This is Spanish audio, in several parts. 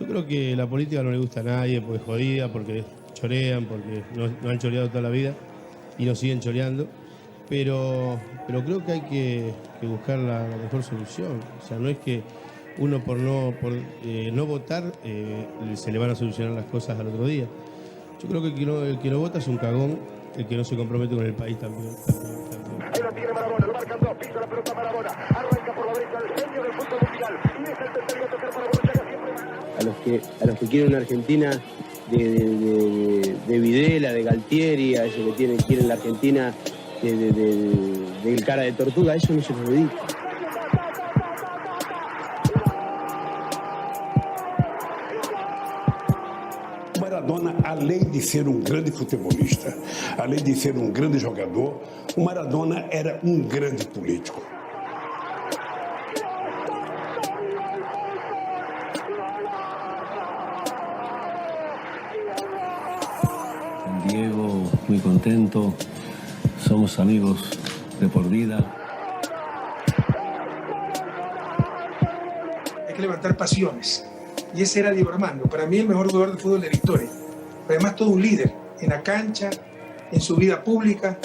Yo creo que la política no le gusta a nadie porque es jodida, porque chorean, porque no han choreado toda la vida y nos siguen choreando. Pero creo que hay que buscar la mejor solución. O sea, no es que uno por no votar se le van a solucionar las cosas al otro día. Yo creo que el que no vota es un cagón, el que no se compromete con el país también. Ahí lo tiene Maradona, lo marcan dos, pisa la pelota Maradona, arranca por la derecha el genio del fútbol mundial y deja el tercero a tocar para Borruchaga siempre. A los que quieren una Argentina de Videla, de Galtieri, a esos que quieren la Argentina del cara de tortuga, eso no se lo dedica. Maradona, além de ser grande futebolista, além de ser grande jogador, o Maradona era grande político. Diego, muy contento, somos amigos de por vida. Hay que levantar pasiones. Y ese era Diego Armando, para mí el mejor jugador de fútbol de la historia. Pero además todo un líder, en la cancha, en su vida pública,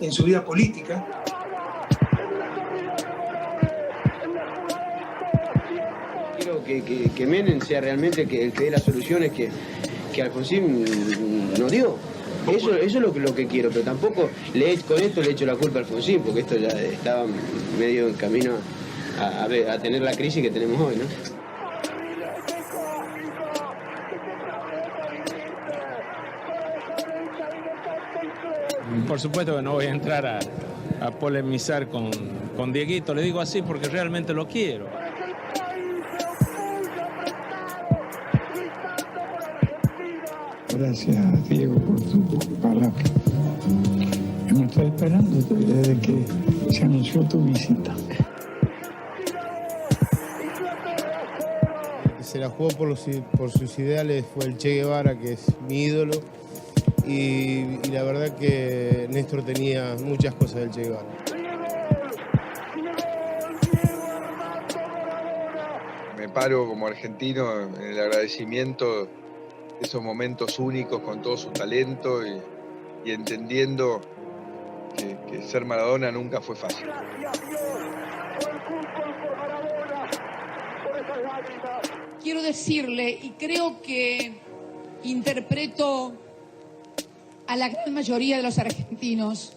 en su vida política. Quiero que Menem sea realmente el que dé las soluciones que Alfonsín nos dio. Eso es lo que quiero, pero tampoco con esto le echo la culpa a Alfonsín, porque esto ya estaba medio en camino a tener la crisis que tenemos hoy, ¿no? Por supuesto que no voy a entrar a polemizar con Dieguito, le digo así porque realmente lo quiero. Gracias, Diego, por tu palabra. Hemos estado esperando desde que se anunció tu visita. Se la jugó por sus ideales, fue el Che Guevara, que es mi ídolo. Y la verdad que Néstor tenía muchas cosas del Che Guevara. Me paro como argentino en el agradecimiento de esos momentos únicos con todo su talento y entendiendo que ser Maradona nunca fue fácil. Quiero decirle, y creo que interpreto a la gran mayoría de los argentinos,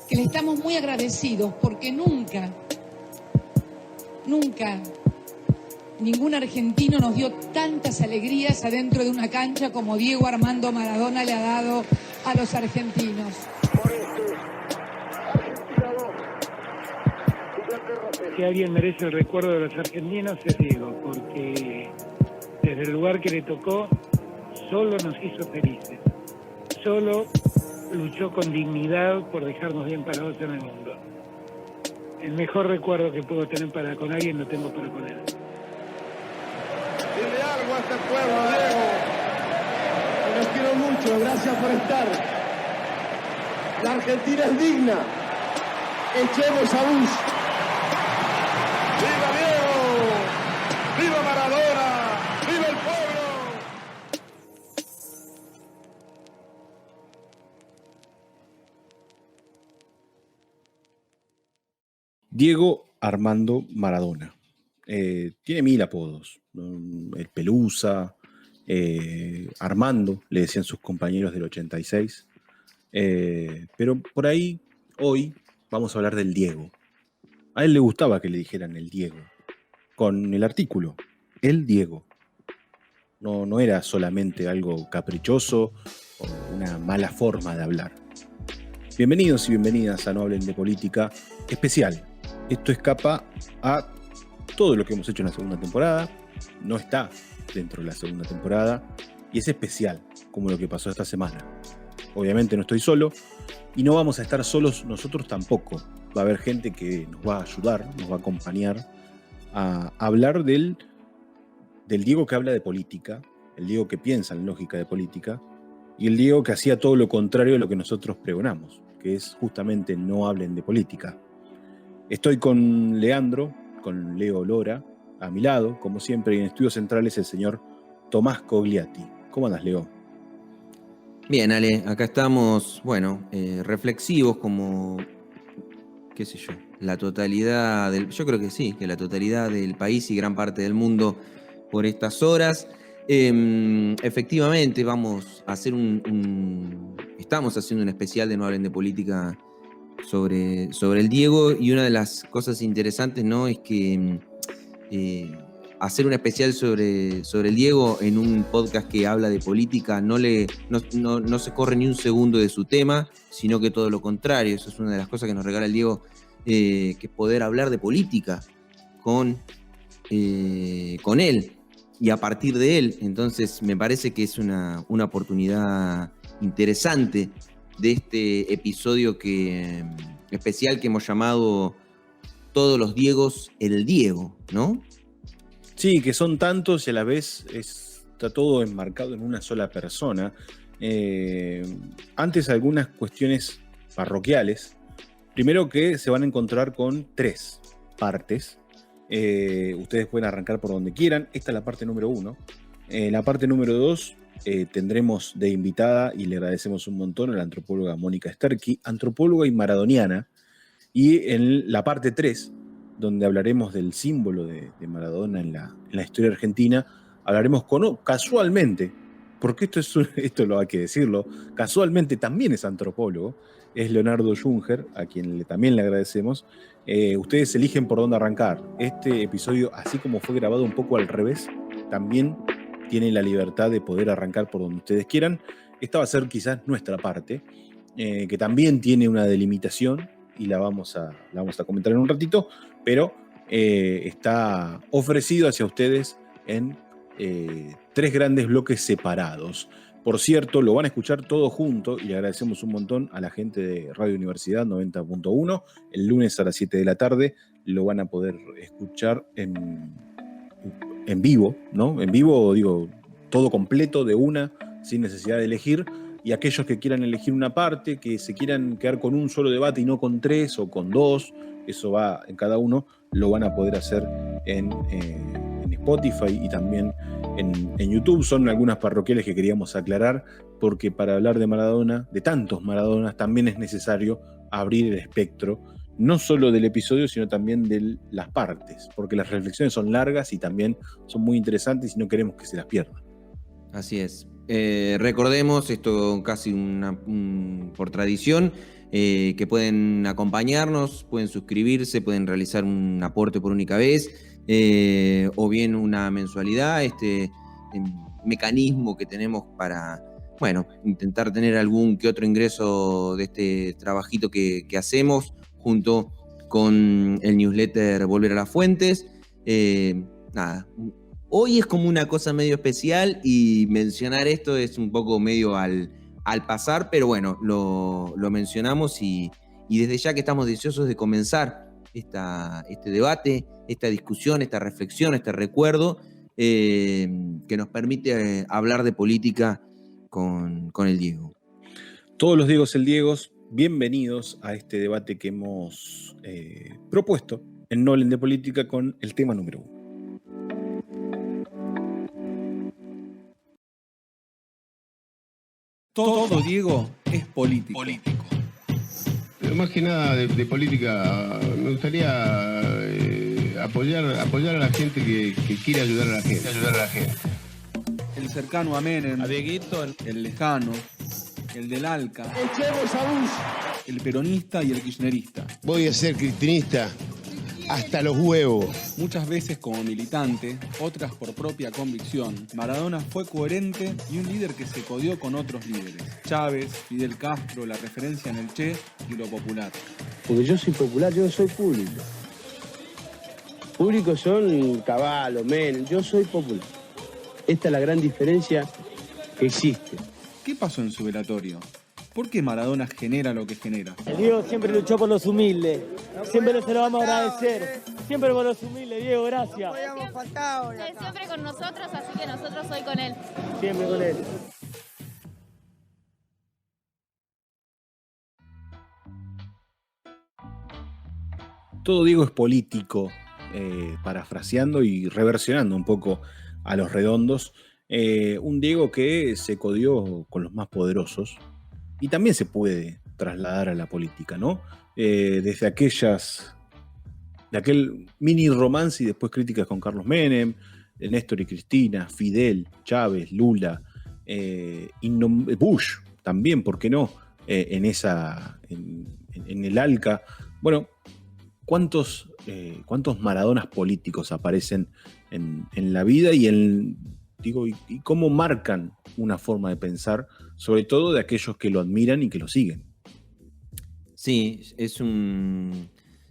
que le estamos muy agradecidos porque nunca ningún argentino nos dio tantas alegrías adentro de una cancha como Diego Armando Maradona le ha dado a los argentinos. Si alguien merece el recuerdo de los argentinos es Diego, porque desde el lugar que le tocó solo nos hizo felices. Solo luchó con dignidad por dejarnos bien parados en el mundo. El mejor recuerdo que puedo tener con alguien lo tengo para con él. Dile algo a este pueblo, Diego. Que los quiero mucho, gracias por estar. La Argentina es digna. Echemos a Bush. ¡Viva Diego! ¡Viva Maradona! ¡Viva el pueblo! Diego Armando Maradona. Tiene 1000 apodos. El Pelusa, Armando, le decían sus compañeros del 86. Pero por ahí, hoy, vamos a hablar del Diego. A él le gustaba que le dijeran el Diego, con el artículo, el Diego. No era solamente algo caprichoso o una mala forma de hablar. Bienvenidos y bienvenidas a No Hablen de Política especial. Esto escapa a todo lo que hemos hecho en la segunda temporada, no está dentro de la segunda temporada y es especial, como lo que pasó esta semana. Obviamente no estoy solo y no vamos a estar solos nosotros tampoco. Va a haber gente que nos va a ayudar, nos va a acompañar a hablar del Diego que habla de política, el Diego que piensa en lógica de política y el Diego que hacía todo lo contrario de lo que nosotros pregonamos, que es justamente no hablen de política. Estoy con Leandro, con Leo Lora, a mi lado, como siempre, y en estudios centrales el señor Tomás Cogliatti. ¿Cómo andas, Leo? Bien, Ale, acá estamos, reflexivos como, qué sé yo, la totalidad yo creo que sí, que la totalidad del país y gran parte del mundo por estas horas. Efectivamente, vamos a hacer estamos haciendo un especial de No Hablen de Política sobre el Diego, y una de las cosas interesantes, ¿no?, es que hacer un especial sobre el Diego en un podcast que habla de política no se corre ni un segundo de su tema, sino que todo lo contrario. Eso es una de las cosas que nos regala el Diego, que es poder hablar de política con él y a partir de él. Entonces me parece que es una oportunidad interesante de este episodio especial que hemos llamado Todos los Diegos, el Diego, ¿no? Sí, que son tantos y a la vez está todo enmarcado en una sola persona. Antes algunas cuestiones parroquiales. Primero que se van a encontrar con 3 partes. Ustedes pueden arrancar por donde quieran. Esta es la parte número 1. La parte número 2 tendremos de invitada, y le agradecemos un montón, a la antropóloga Mónica Sterky, antropóloga y maradoniana. Y en la parte 3, donde hablaremos del símbolo de Maradona en la historia argentina, hablaremos casualmente, porque esto lo hay que decirlo, casualmente también es antropólogo, es Leonardo Junger, a quien también le agradecemos. Ustedes eligen por dónde arrancar. Este episodio, así como fue grabado un poco al revés, también tiene la libertad de poder arrancar por donde ustedes quieran. Esta va a ser quizás nuestra parte, que también tiene una delimitación, y la vamos a comentar en un ratito, pero está ofrecido hacia ustedes en 3 grandes bloques separados. Por cierto, lo van a escuchar todo junto, y le agradecemos un montón a la gente de Radio Universidad 90.1. El lunes a las 7 de la tarde lo van a poder escuchar en vivo, ¿no? En vivo, digo, todo completo de una, sin necesidad de elegir. Y aquellos que quieran elegir una parte, que se quieran quedar con un solo debate y no con 3 o con 2, eso va en cada uno, lo van a poder hacer en Spotify y también en YouTube. Son algunas parroquiales que queríamos aclarar, porque para hablar de Maradona, de tantos Maradonas, también es necesario abrir el espectro, no solo del episodio, sino también de las partes, porque las reflexiones son largas y también son muy interesantes y no queremos que se las pierdan. Así es. Recordemos, esto casi por tradición, que pueden acompañarnos, pueden suscribirse, pueden realizar un aporte por única vez, o bien una mensualidad, mecanismo que tenemos para, intentar tener algún que otro ingreso de este trabajito que hacemos, junto con el newsletter Volver a las Fuentes. Hoy es como una cosa medio especial, y mencionar esto es un poco medio al pasar, pero bueno, lo mencionamos, y desde ya que estamos deseosos de comenzar este debate, esta discusión, esta reflexión, este recuerdo, que nos permite hablar de política con el Diego. Todos los Diegos el Diegos, bienvenidos a este debate que hemos propuesto en No Hablen de Política con el tema número 1. Todo, Diego, es político. Pero más que nada de política, me gustaría apoyar a la gente que quiere ayudar a la gente. El cercano a Menem, A Dieguito, el lejano, el del ALCA, Echemos a Bush. el peronista y el kirchnerista. Voy a ser cristinista hasta los huevos. Muchas veces como militante, otras por propia convicción, Maradona fue coherente y un líder que se codió con otros líderes. Chávez, Fidel Castro, la referencia en el Che y lo popular. Porque yo soy popular, yo no soy público. Públicos son Cavallo, Menem, yo soy popular. Esta es la gran diferencia que existe. ¿Qué pasó en su velatorio? ¿Por qué Maradona genera lo que genera? El Diego siempre luchó por los humildes. Siempre se lo vamos a agradecer. Siempre por los humildes, Diego, gracias. Siempre con nosotros, así que nosotros hoy con él. Siempre con él. Todo Diego es político. parafraseando y reversionando un poco a los Redondos, un Diego que se codió con los más poderosos y también se puede trasladar a la política, ¿no? Desde aquel mini romance y después críticas con Carlos Menem, Néstor y Cristina, Fidel, Chávez, Lula, Bush también, ¿por qué no? En el ALCA. Bueno, ¿cuántos Maradonas políticos aparecen en la vida y cómo marcan una forma de pensar, sobre todo de aquellos que lo admiran y que lo siguen? Sí,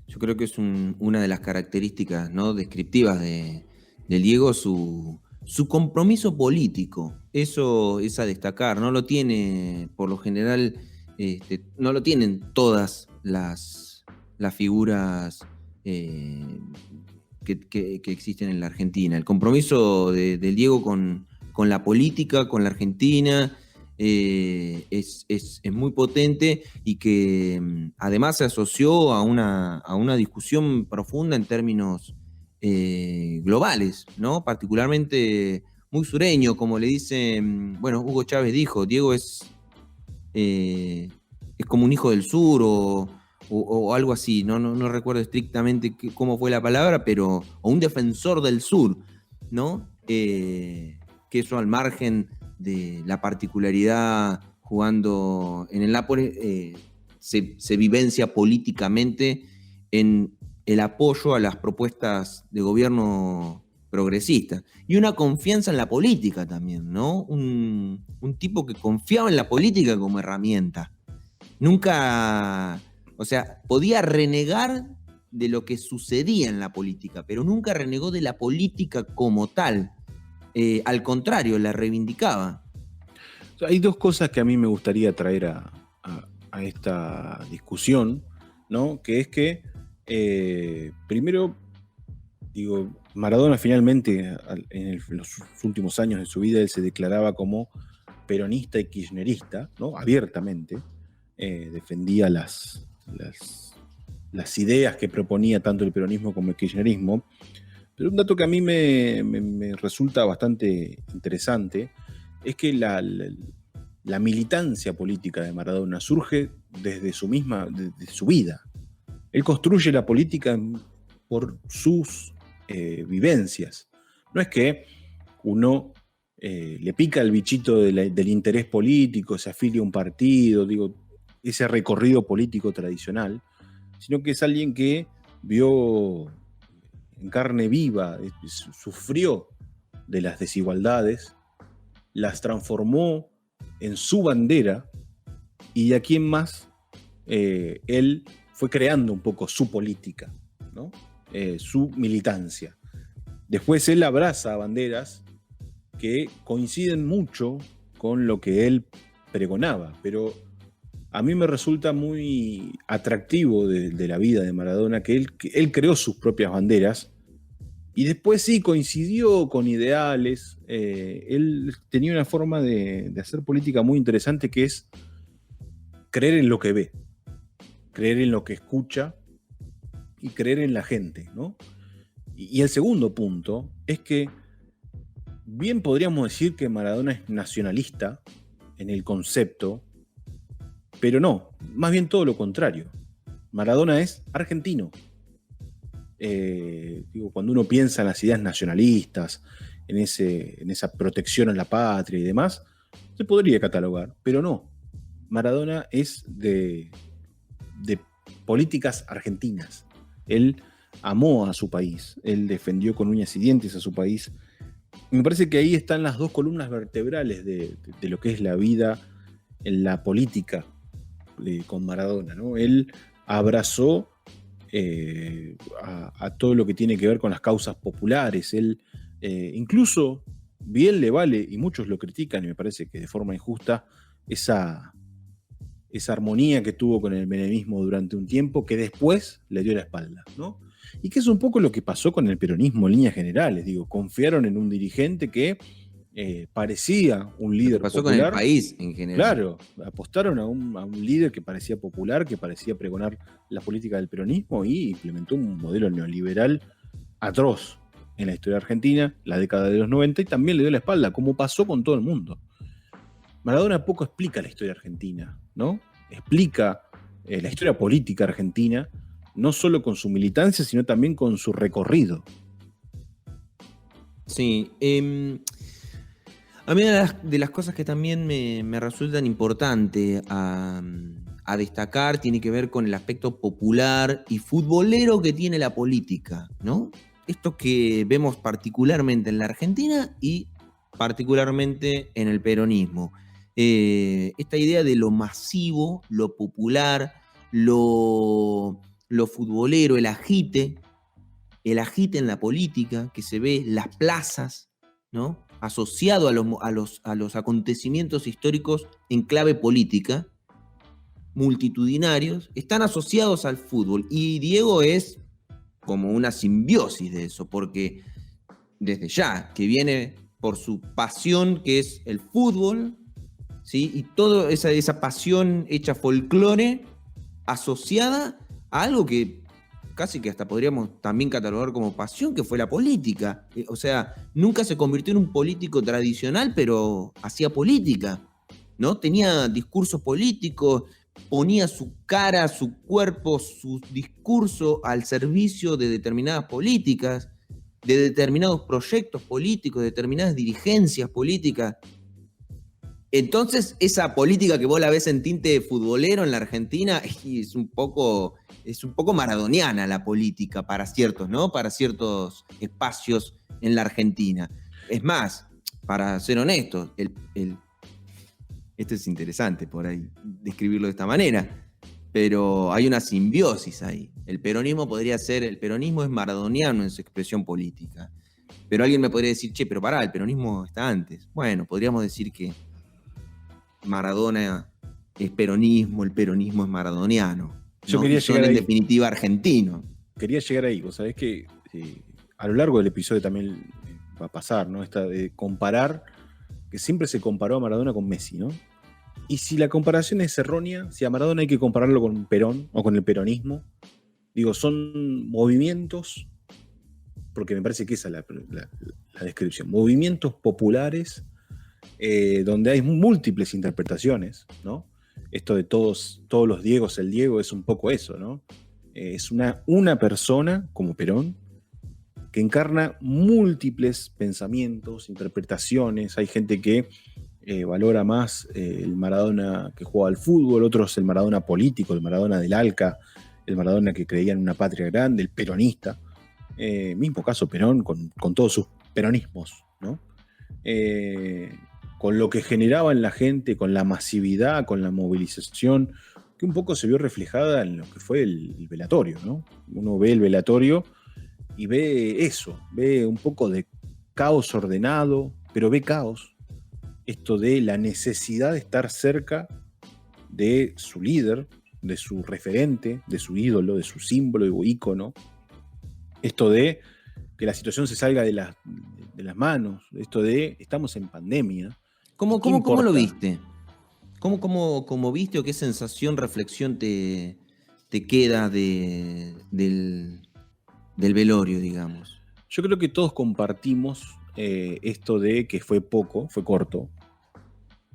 yo creo que es una de las características, ¿no?, descriptivas del Diego, su compromiso político. Eso es a destacar. No lo tiene, por lo general, no lo tienen todas las figuras que existen en la Argentina. El compromiso del Diego con la política, con la Argentina, es muy potente y que además se asoció a una discusión profunda en términos globales, ¿no? Particularmente muy sureño, como le dicen, bueno, Hugo Chávez dijo, Diego es como un hijo del sur o algo así, no recuerdo estrictamente cómo fue la palabra, pero o un defensor del sur, ¿no? Que eso al margen de la particularidad jugando en el Nápoles, se vivencia políticamente en el apoyo a las propuestas de gobierno progresista y una confianza en la política también, ¿no? Un tipo que confiaba en la política como herramienta. Nunca, o sea, podía renegar de lo que sucedía en la política, pero nunca renegó de la política como tal. Al contrario, la reivindicaba. Hay dos cosas que a mí me gustaría traer a esta discusión, ¿no? Que es que, primero, digo, Maradona finalmente, en los últimos años de su vida, él se declaraba como peronista y kirchnerista, ¿no? Abiertamente. Defendía las ideas que proponía tanto el peronismo como el kirchnerismo. Pero un dato que a mí me resulta bastante interesante es que la militancia política de Maradona surge desde su vida. Él construye la política por sus vivencias. No es que uno le pica el bichito del interés político, se afilia a un partido, digo, ese recorrido político tradicional, sino que es alguien que vio en carne viva, sufrió de las desigualdades, las transformó en su bandera y de aquí en más él fue creando un poco su política, ¿no? Su militancia. Después él abraza banderas que coinciden mucho con lo que él pregonaba, pero a mí me resulta muy atractivo de la vida de Maradona que él creó sus propias banderas y después sí coincidió con ideales. Él tenía una forma de hacer política muy interesante que es creer en lo que ve, creer en lo que escucha y creer en la gente, ¿no? Y el segundo punto es que bien podríamos decir que Maradona es nacionalista en el concepto, pero no, más bien todo lo contrario. Maradona es argentino. Cuando uno piensa en las ideas nacionalistas, en esa protección a la patria y demás, se podría catalogar, pero no. Maradona es de políticas argentinas. Él amó a su país, él defendió con uñas y dientes a su país. Y me parece que ahí están las dos columnas vertebrales de lo que es la vida en la política con Maradona, ¿no? Él abrazó a todo lo que tiene que ver con las causas populares. Él incluso bien le vale, y muchos lo critican, y me parece que de forma injusta, esa armonía que tuvo con el menemismo durante un tiempo, que después le dio la espalda, ¿no? Y que es un poco lo que pasó con el peronismo en líneas generales. Digo, confiaron en un dirigente que parecía un líder pasó popular. Con el país en general. Claro, apostaron a un líder que parecía popular, que parecía pregonar la política del peronismo y implementó un modelo neoliberal atroz en la historia argentina, la década de los 90, y también le dio la espalda, como pasó con todo el mundo. Maradona poco explica la historia argentina, ¿no? Explica la historia política argentina, no solo con su militancia, sino también con su recorrido. Sí. A mí una de las cosas que también me resultan importantes a destacar tiene que ver con el aspecto popular y futbolero que tiene la política, ¿no? Esto que vemos particularmente en la Argentina y particularmente en el peronismo. Esta idea de lo masivo, lo popular, lo futbolero, el agite en la política, que se ve en las plazas, ¿no? Asociado a los acontecimientos históricos en clave política, multitudinarios, están asociados al fútbol. Y Diego es como una simbiosis de eso, porque desde ya, que viene por su pasión que es el fútbol, ¿sí? Y toda esa pasión hecha folclore asociada a algo que casi que hasta podríamos también catalogar como pasión, que fue la política. O sea, nunca se convirtió en un político tradicional, pero hacía política, ¿no? Tenía discursos políticos, ponía su cara, su cuerpo, su discurso al servicio de determinadas políticas, de determinados proyectos políticos, de determinadas dirigencias políticas. Entonces, esa política que vos la ves en tinte futbolero en la Argentina es un poco maradoniana la política para ciertos, ¿no? Para ciertos espacios en la Argentina. Es más, para ser honestos, esto es interesante por ahí describirlo de esta manera, pero hay una simbiosis ahí. El peronismo es maradoniano en su expresión política. Pero alguien me podría decir, che, pero pará, el peronismo está antes. Bueno, podríamos decir que Maradona es peronismo, el peronismo es maradoniano. Yo quería llegar en ahí. definitiva argentino. Quería llegar ahí. Vos sabés que a lo largo del episodio también va a pasar, ¿no? Esta de comparar, que siempre se comparó a Maradona con Messi, ¿no? Y si la comparación es errónea, si a Maradona hay que compararlo con Perón o con el peronismo, digo, son movimientos, porque me parece que esa es la descripción, movimientos populares donde hay múltiples interpretaciones, ¿no? Esto de todos los Diegos, el Diego es un poco eso, ¿no? Es una persona, como Perón, que encarna múltiples pensamientos, interpretaciones. Hay gente que valora más el Maradona que jugaba al fútbol, otros el Maradona político, el Maradona del ALCA, el Maradona que creía en una patria grande, el peronista. Mismo caso Perón con todos sus peronismos, ¿no? Con lo que generaba en la gente, con la masividad, con la movilización, que un poco se vio reflejada en lo que fue el velatorio, ¿no? Uno ve el velatorio y ve eso, ve un poco de caos ordenado, pero ve caos. Esto de la necesidad de estar cerca de su líder, de su referente, de su ídolo, de su símbolo o ícono. Esto de que la situación se salga de las manos. Esto de estamos en pandemia. ¿Cómo lo viste? ¿Cómo viste o qué sensación, reflexión te queda del velorio, digamos? Yo creo que todos compartimos esto de que fue poco, fue corto.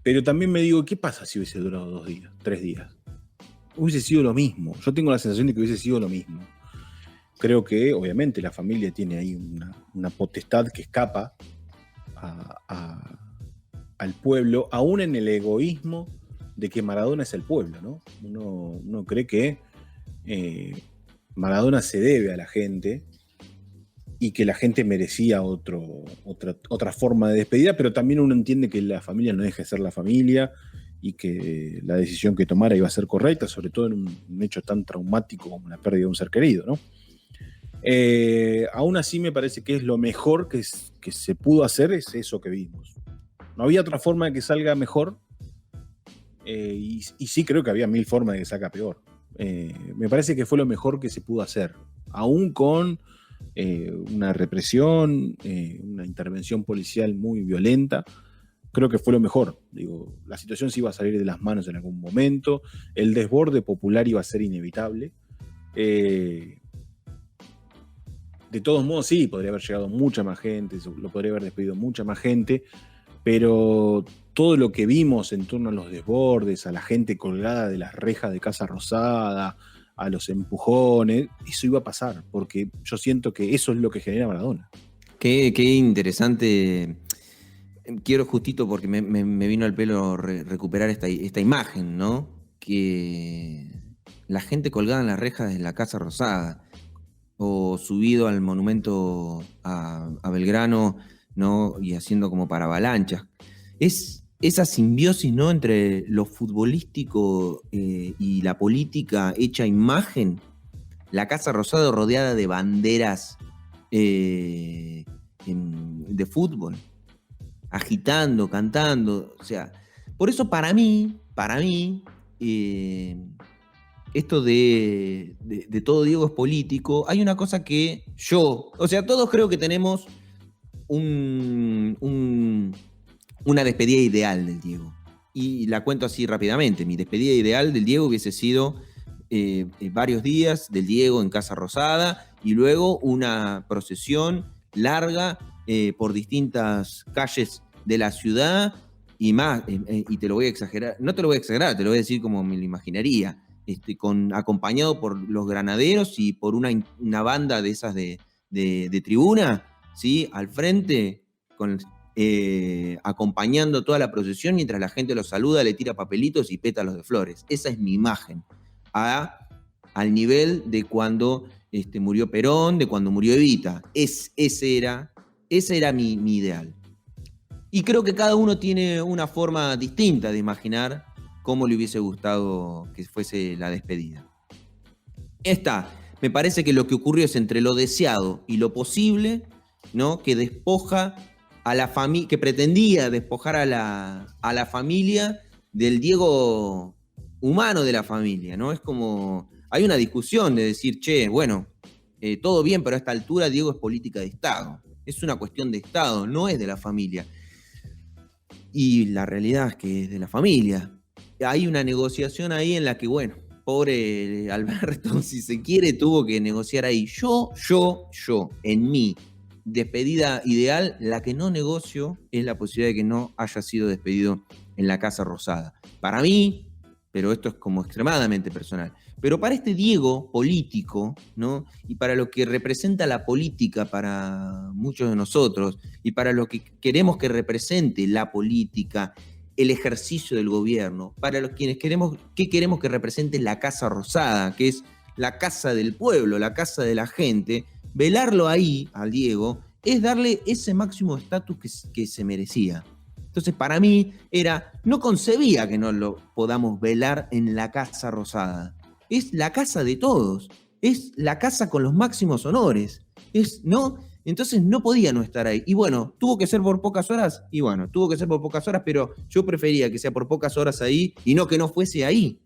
Pero también me digo, ¿qué pasa si hubiese durado 2 días, 3 días? Hubiese sido lo mismo. Yo tengo la sensación de que hubiese sido lo mismo. Creo que, obviamente, la familia tiene ahí una potestad que escapa al pueblo, aún en el egoísmo de que Maradona es el pueblo, ¿no? Uno cree que Maradona se debe a la gente y que la gente merecía otra forma de despedida, pero también uno entiende que la familia no deja de ser la familia y que la decisión que tomara iba a ser correcta, sobre todo en un hecho tan traumático como la pérdida de un ser querido, ¿no? Aún así me parece que es lo mejor que se pudo hacer, es eso que vimos. No había otra forma de que salga mejor, y sí creo que había 1000 formas de que salga peor. Me parece que fue lo mejor que se pudo hacer, aún con una represión, una intervención policial muy violenta. Creo que fue lo mejor. Digo, la situación se iba a salir de las manos en algún momento, el desborde popular iba a ser inevitable. de todos modos sí, podría haber llegado mucha más gente, lo podría haber despedido mucha más gente, pero todo lo que vimos en torno a los desbordes, a la gente colgada de las rejas de Casa Rosada, a los empujones, eso iba a pasar, porque yo siento que eso es lo que genera Maradona. Qué interesante. Quiero justito, porque me vino al pelo recuperar esta imagen, ¿no? Que la gente colgada en las rejas de la Casa Rosada, o subido al monumento a Belgrano, ¿no? Y haciendo como para avalanchas. Es esa simbiosis, ¿no? Entre lo futbolístico y la política hecha imagen. La Casa Rosada rodeada de banderas de fútbol, agitando, cantando. O sea, por eso para mí, esto de todo Diego es político, hay una cosa que todos creo que tenemos una despedida ideal del Diego. Y la cuento así rápidamente. Mi despedida ideal del Diego hubiese sido varios días del Diego en Casa Rosada y luego una procesión larga por distintas calles de la ciudad y más, y te lo voy a exagerar, no te lo voy a exagerar, te lo voy a decir como me lo imaginaría, acompañado por los granaderos y por una banda de esas de tribuna, ¿sí? Al frente, acompañando toda la procesión mientras la gente los saluda, le tira papelitos y pétalos de flores. Esa es mi imagen, al nivel de cuando murió Perón, de cuando murió Evita. Ese era mi ideal. Y creo que cada uno tiene una forma distinta de imaginar cómo le hubiese gustado que fuese la despedida. Me parece que lo que ocurrió es entre lo deseado y lo posible, ¿no? Que despoja a la familia, que pretendía despojar a la familia del Diego humano de la familia, ¿no? Es como, hay una discusión de decir, todo bien, pero a esta altura Diego es política de Estado. Es una cuestión de Estado, no es de la familia. Y la realidad es que es de la familia. Hay una negociación ahí en la que, pobre Alberto, si se quiere, tuvo que negociar ahí. Yo, en mi despedida ideal, la que no negocio es la posibilidad de que no haya sido despedido en la Casa Rosada. Para mí, pero esto es como extremadamente personal, pero para este Diego político, ¿no? Y para lo que representa la política para muchos de nosotros, y para lo que queremos que represente la política, el ejercicio del gobierno, para los quienes queremos que represente la Casa Rosada, que es la casa del pueblo, la casa de la gente, velarlo ahí al Diego es darle ese máximo estatus que se merecía. Entonces, para mí no concebía que no lo podamos velar en la Casa Rosada. Es la casa de todos, es la casa con los máximos honores, ¿no? Entonces no podía no estar ahí. Y tuvo que ser por pocas horas, pero yo prefería que sea por pocas horas ahí y no que no fuese ahí.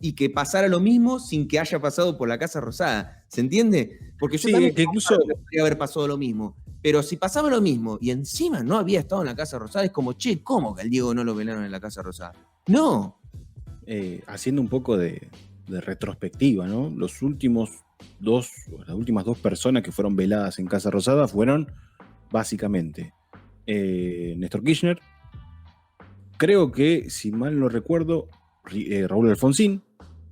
Y que pasara lo mismo sin que haya pasado por la Casa Rosada. ¿Se entiende? Porque yo también podría haber pasado lo mismo. Pero si pasaba lo mismo y encima no había estado en la Casa Rosada, es como, ¿cómo que al Diego no lo velaron en la Casa Rosada? ¡No! Haciendo un poco de retrospectiva, ¿no? Las últimas dos personas que fueron veladas en Casa Rosada fueron, básicamente, Néstor Kirchner, creo que, si mal no recuerdo, Raúl Alfonsín,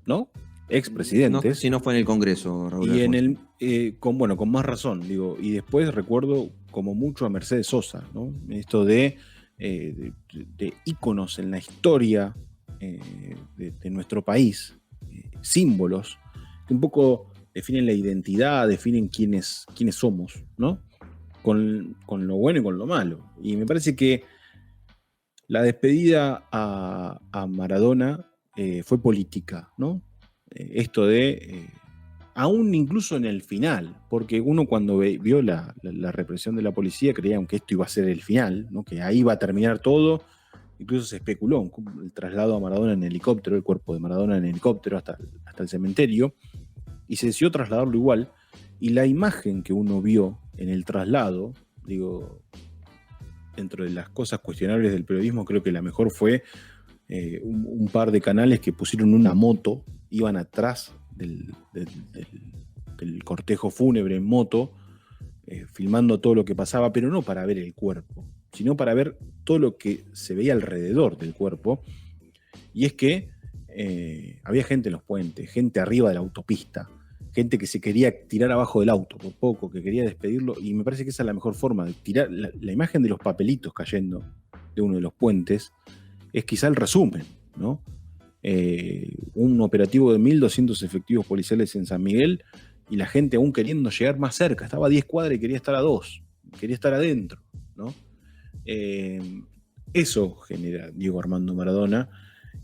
¿no? Expresidente. Si no fue en el Congreso, Raúl Alfonsín. Y con más razón, digo, y después recuerdo como mucho a Mercedes Sosa, ¿no? Esto de íconos en la historia de nuestro país, símbolos que un poco definen la identidad, definen quiénes somos, ¿no? Con lo bueno y con lo malo. Y me parece que la despedida a Maradona fue política, ¿no? Esto de, aún incluso en el final, porque uno cuando vio la represión de la policía creía que esto iba a ser el final, ¿no? Que ahí iba a terminar todo. Incluso se especuló el traslado a Maradona en helicóptero, el cuerpo de Maradona en helicóptero hasta el cementerio, y se decidió trasladarlo igual. Y la imagen que uno vio en el traslado, digo, dentro de las cosas cuestionables del periodismo, creo que la mejor fue un par de canales que pusieron una moto, iban atrás del cortejo fúnebre en moto, filmando todo lo que pasaba, pero no para ver el cuerpo, sino para ver todo lo que se veía alrededor del cuerpo. Y es que había gente en los puentes, gente arriba de la autopista, gente que se quería tirar abajo del auto por poco, que quería despedirlo, y me parece que esa es la mejor forma de tirar. La imagen de los papelitos cayendo de uno de los puentes es quizá el resumen, ¿no? Un operativo de 1.200 efectivos policiales en San Miguel y la gente aún queriendo llegar más cerca, estaba a 10 cuadras y quería estar a 2, quería estar adentro, ¿no? Eso genera Diego Armando Maradona,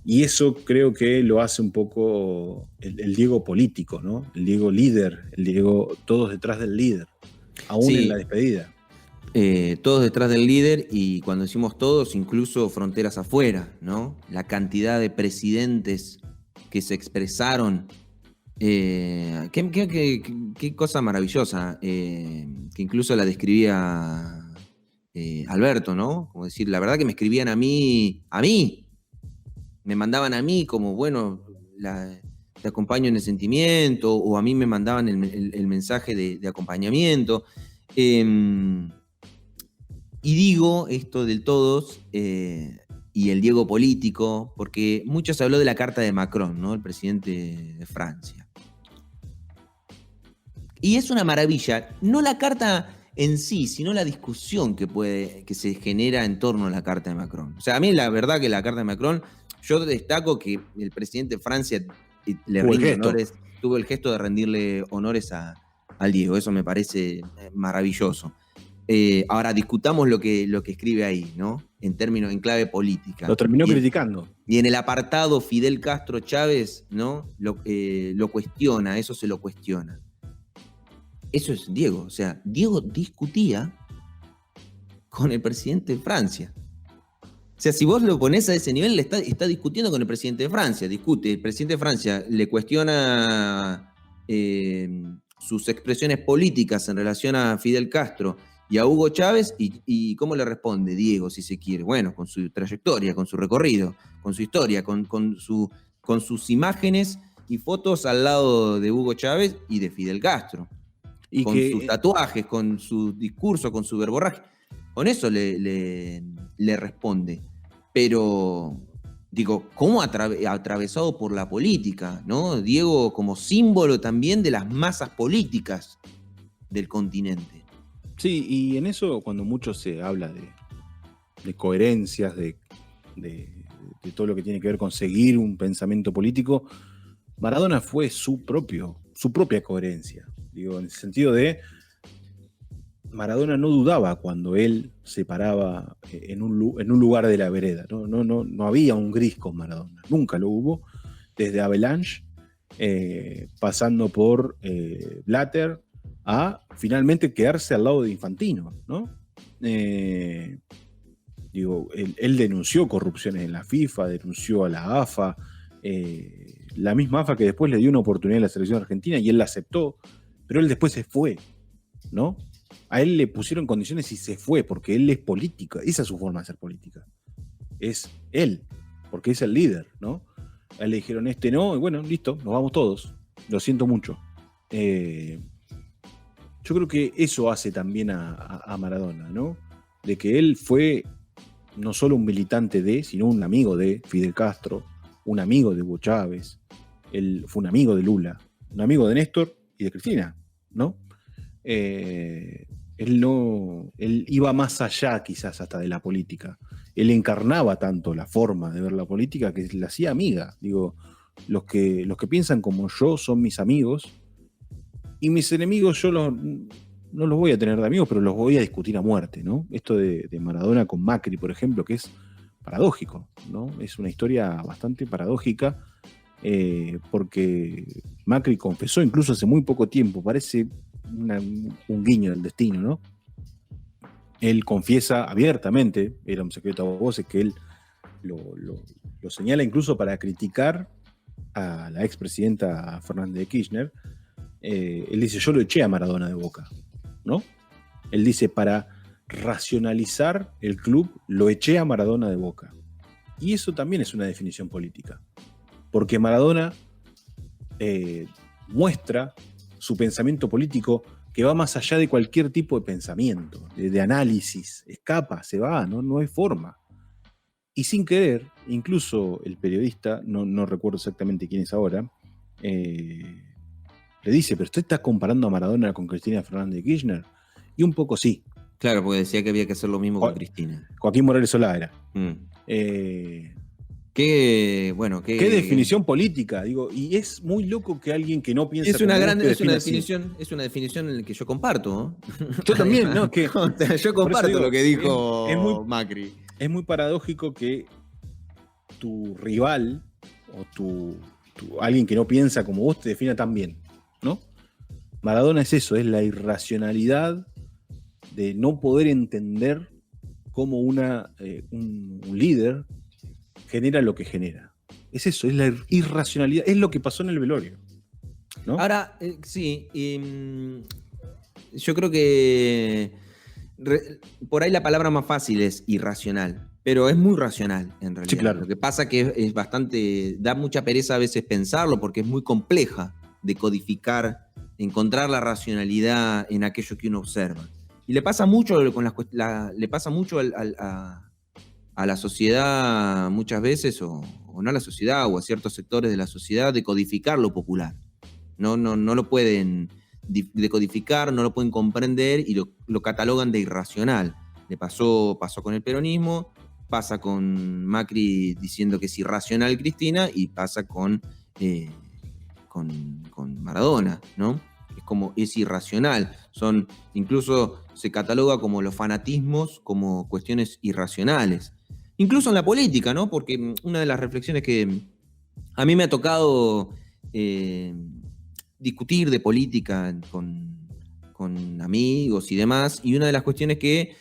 y eso creo que lo hace un poco el Diego político, ¿no? El Diego líder, el Diego todos detrás del líder, aún Sí. en la despedida. Todos detrás del líder, y cuando decimos todos, incluso fronteras afuera, ¿no? La cantidad de presidentes que se expresaron. Qué cosa maravillosa, que incluso la describía Alberto, ¿no? Como decir, la verdad que me escribían a mí, me mandaban a mí como, bueno, te acompaño en el sentimiento, o a mí me mandaban el mensaje de acompañamiento. Y digo esto del todos y el Diego político, porque mucho se habló de la carta de Macron, ¿no? El presidente de Francia. Y es una maravilla, no la carta en sí, sino la discusión que se genera en torno a la carta de Macron. O sea, a mí la verdad que la carta de Macron, yo destaco que el presidente de Francia le rinde honores, tuvo el gesto de rendirle honores al Diego, eso me parece maravilloso. Ahora discutamos lo que escribe ahí, ¿no? En clave política. Lo terminó criticando. Y en el apartado Fidel Castro Chávez, ¿no? Lo cuestiona, eso se lo cuestiona. Eso es Diego. O sea, Diego discutía con el presidente de Francia. O sea, si vos lo ponés a ese nivel, está discutiendo con el presidente de Francia. Discute. El presidente de Francia le cuestiona sus expresiones políticas en relación a Fidel Castro y a Hugo Chávez, y ¿cómo le responde Diego, si se quiere? Bueno, con su trayectoria, con su recorrido, con su historia, con sus imágenes y fotos al lado de Hugo Chávez y de Fidel Castro. Y con sus tatuajes, con su discurso, con su verborraje. Con eso le responde. Pero, digo, ¿cómo atravesado por la política, ¿no? Diego como símbolo también de las masas políticas del continente. Sí, y en eso, cuando mucho se habla de coherencias, de todo lo que tiene que ver con seguir un pensamiento político, Maradona fue su propia coherencia. Digo, en el sentido de Maradona no dudaba cuando él se paraba en un lugar de la vereda. No había un gris con Maradona. Nunca lo hubo. Desde Avalanche, pasando por Blatter, a finalmente quedarse al lado de Infantino, ¿no? Digo, él denunció corrupciones en la FIFA, denunció a la AFA, la misma AFA que después le dio una oportunidad a la selección argentina y él la aceptó, pero él después se fue, ¿no? A él le pusieron condiciones y se fue, porque él es política, esa es su forma de hacer política. Es él, porque es el líder, ¿no? A él le dijeron no, y bueno, listo, nos vamos todos, lo siento mucho. Yo creo que eso hace también a Maradona, ¿no? De que él fue no solo un militante sino un amigo de Fidel Castro, un amigo de Hugo Chávez, él fue un amigo de Lula, un amigo de Néstor y de Cristina, ¿no? Él iba más allá quizás hasta de la política. Él encarnaba tanto la forma de ver la política que la hacía amiga. Digo, los que piensan como yo son mis amigos, y mis enemigos yo no los voy a tener de amigos, pero los voy a discutir a muerte, ¿no? Esto de Maradona con Macri, por ejemplo, que es paradójico, ¿no? Es una historia bastante paradójica, porque Macri confesó incluso hace muy poco tiempo, parece un guiño del destino, ¿no? Él confiesa abiertamente, era un secreto a voces, que él lo señala incluso para criticar a la expresidenta Fernández de Kirchner. Él dice, yo lo eché a Maradona de Boca, ¿no? Él dice, para racionalizar el club, lo eché a Maradona de Boca. Y eso también es una definición política, porque Maradona muestra su pensamiento político que va más allá de cualquier tipo de pensamiento, de análisis, escapa, se va, no hay forma. Y sin querer, incluso el periodista, no recuerdo exactamente quién es ahora, le dice, pero usted está comparando a Maradona con Cristina Fernández de Kirchner, y un poco sí. Claro, porque decía que había que hacer lo mismo con Cristina. Joaquín Morales Solá era. Qué definición política, digo, y es muy loco que alguien que no piensa es una definición en la que yo comparto, ¿no? Yo también, ¿no? Que, yo comparto lo que dijo Macri. Es muy paradójico que tu rival o alguien que no piensa como vos te defina tan bien, ¿no? Maradona es eso, es la irracionalidad de no poder entender cómo un líder genera lo que genera. Es eso, es la irracionalidad, es lo que pasó en el velorio, ¿no? Ahora, sí, yo creo que por ahí la palabra más fácil es irracional, pero es muy racional en realidad. Sí, claro. Lo que pasa que es bastante, da mucha pereza a veces pensarlo porque es muy compleja de codificar, encontrar la racionalidad en aquello que uno observa. Y le pasa mucho le pasa mucho a la sociedad muchas veces, o no a la sociedad, o a ciertos sectores de la sociedad, de codificar lo popular. No lo pueden decodificar, no lo pueden comprender y lo catalogan de irracional. Le pasó con el peronismo, pasa con Macri diciendo que es irracional Cristina y pasa con Maradona, ¿no? Es irracional. Incluso se cataloga como los fanatismos como cuestiones irracionales. Incluso en la política, ¿no? Porque una de las reflexiones que a mí me ha tocado discutir de política con amigos y demás, y una de las cuestiones que,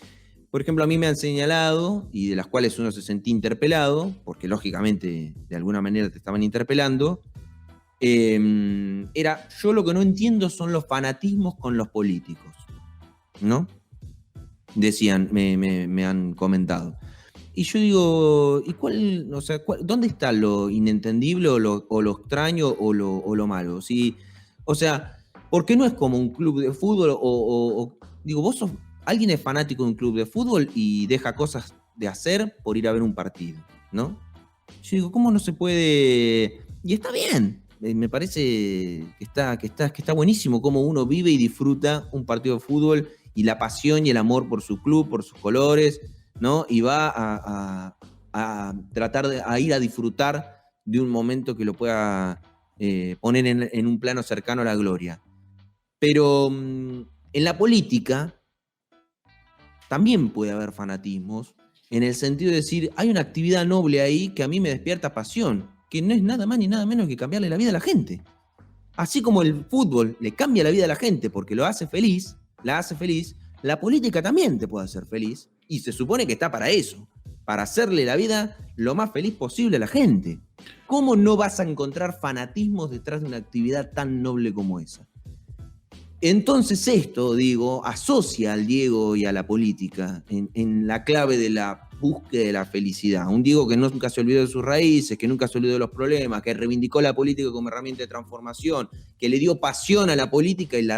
por ejemplo, a mí me han señalado y de las cuales uno se sentía interpelado, porque lógicamente de alguna manera te estaban interpelando, era, yo lo que no entiendo son los fanatismos con los políticos, ¿no? Decían, me han comentado. Y yo digo, ¿y dónde está lo inentendible o lo extraño o lo malo? ¿Sí? O sea, ¿por qué no es como un club de fútbol? Digo, alguien es fanático de un club de fútbol y deja cosas de hacer por ir a ver un partido, ¿no? Yo digo, ¿cómo no se puede? Y está bien. Me parece que está buenísimo cómo uno vive y disfruta un partido de fútbol y la pasión y el amor por su club, por sus colores, ¿no? Y va a tratar de ir a disfrutar de un momento que lo pueda poner en un plano cercano a la gloria. Pero en la política también puede haber fanatismos, en el sentido de decir, hay una actividad noble ahí que a mí me despierta pasión, que no es nada más ni nada menos que cambiarle la vida a la gente. Así como el fútbol le cambia la vida a la gente porque la hace feliz, la política también te puede hacer feliz, y se supone que está para eso, para hacerle la vida lo más feliz posible a la gente. ¿Cómo no vas a encontrar fanatismos detrás de una actividad tan noble como esa? Entonces esto, digo, asocia al Diego y a la política en la clave de la búsqueda de la felicidad. Un Diego que nunca se olvidó de sus raíces, que nunca se olvidó de los problemas, que reivindicó la política como herramienta de transformación, que le dio pasión a la política y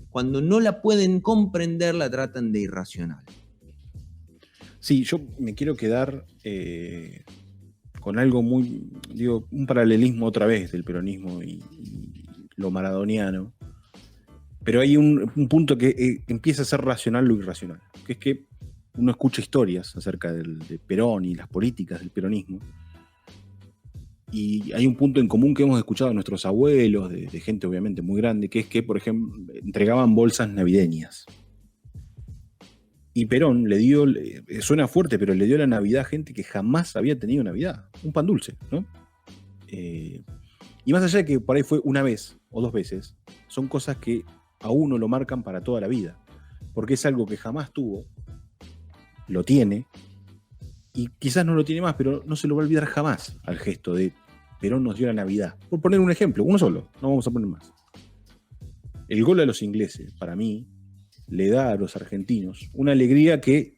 cuando no la pueden comprender la tratan de irracional. Sí, yo me quiero quedar con algo un paralelismo otra vez del peronismo y lo maradoniano. Pero hay un punto que empieza a ser racional lo irracional, que es que uno escucha historias acerca de Perón y las políticas del peronismo, y hay un punto en común que hemos escuchado de nuestros abuelos, de gente obviamente muy grande, que es que, por ejemplo, entregaban bolsas navideñas. Y Perón le dio, suena fuerte, pero le dio la Navidad a gente que jamás había tenido Navidad, un pan dulce, ¿no? Y más allá de que por ahí fue una vez o dos veces, son cosas que a uno lo marcan para toda la vida, porque es algo que jamás tuvo, lo tiene, y quizás no lo tiene más, pero no se lo va a olvidar jamás al gesto de Perón nos dio la Navidad. Por poner un ejemplo, uno solo, no vamos a poner más. El gol a los ingleses, para mí, le da a los argentinos una alegría que,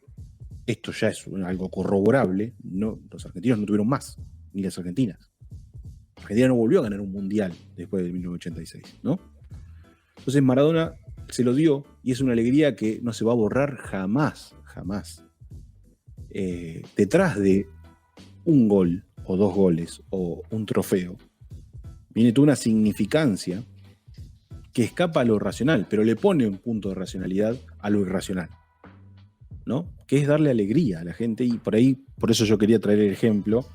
esto ya es algo corroborable, los argentinos no tuvieron más, ni las argentinas. Argentina no volvió a ganar un mundial después de 1986, ¿no? Entonces Maradona se lo dio y es una alegría que no se va a borrar jamás, jamás. Detrás de un gol o 2 goles o un trofeo viene toda una significancia que escapa a lo racional, pero le pone un punto de racionalidad a lo irracional, ¿no? Que es darle alegría a la gente, y por eso yo quería traer el ejemplo,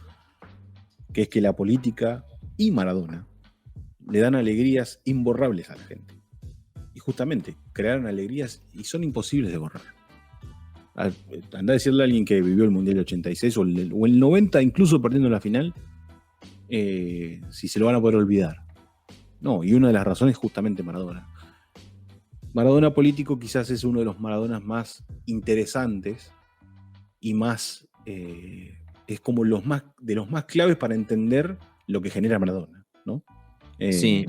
que es que la política y Maradona le dan alegrías imborrables a la gente. Y justamente crearon alegrías y son imposibles de borrar. Andá a decirle a alguien que vivió el Mundial del 86 o el 90, incluso perdiendo la final, si se lo van a poder olvidar. No, y una de las razones es justamente Maradona. Maradona político quizás es uno de los Maradonas más interesantes y más es como de los más claves para entender lo que genera Maradona, ¿no? Sí.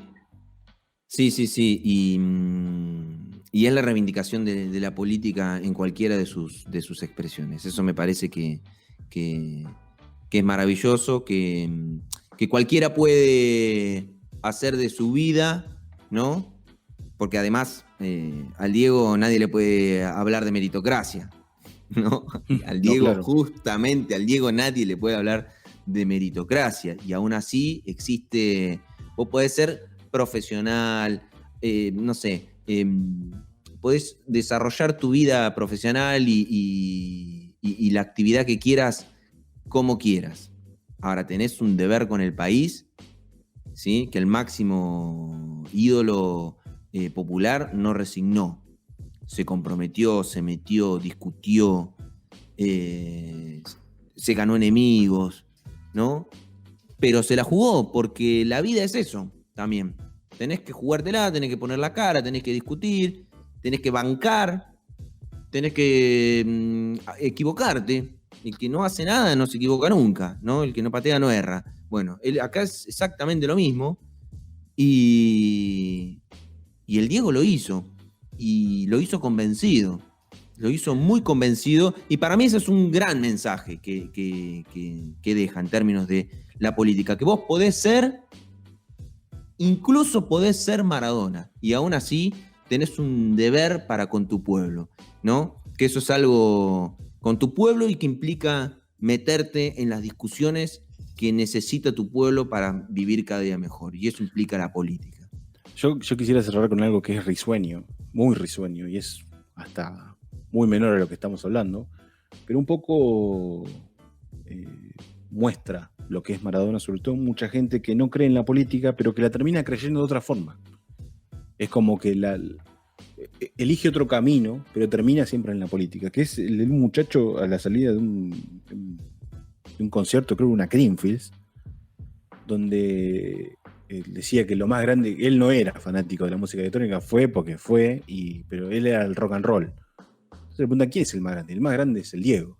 Y es la reivindicación de la política en cualquiera de sus expresiones. Eso me parece que es maravilloso, que cualquiera puede hacer de su vida, ¿no? Porque además al Diego nadie le puede hablar de meritocracia, ¿no? Al Diego, no, claro. justamente al Diego nadie le puede hablar de meritocracia, y aún así existe, vos podés ser profesional, no sé, podés desarrollar tu vida profesional y la actividad que quieras como quieras. Ahora tenés un deber con el país, ¿sí? Que el máximo ídolo popular no resignó. Se comprometió, se metió, discutió, se ganó enemigos, ¿no? Pero se la jugó, porque la vida es eso también. Tenés que jugártela, tenés que poner la cara, tenés que discutir, tenés que bancar, tenés que equivocarte. El que no hace nada no se equivoca nunca, ¿no? El que no patea no erra. Bueno, acá es exactamente lo mismo, y el Diego lo hizo, y lo hizo convencido, lo hizo muy convencido, y para mí ese es un gran mensaje que deja en términos de la política, que vos podés ser, incluso podés ser Maradona, y aún así tenés un deber para con tu pueblo, ¿no? Que eso es algo con tu pueblo y que implica meterte en las discusiones que necesita tu pueblo para vivir cada día mejor, y eso implica la política. Yo quisiera cerrar con algo que es risueño, muy risueño, y es hasta muy menor a lo que estamos hablando, pero un poco muestra lo que es Maradona, sobre todo mucha gente que no cree en la política, pero que la termina creyendo de otra forma. Es como que elige otro camino, pero termina siempre en la política, que es el de un muchacho a la salida de un concierto, creo que una Creamfields, donde decía que lo más grande, él no era fanático de la música electrónica, pero él era el rock and roll. Entonces le pregunta, ¿quién es el más grande? El más grande es el Diego,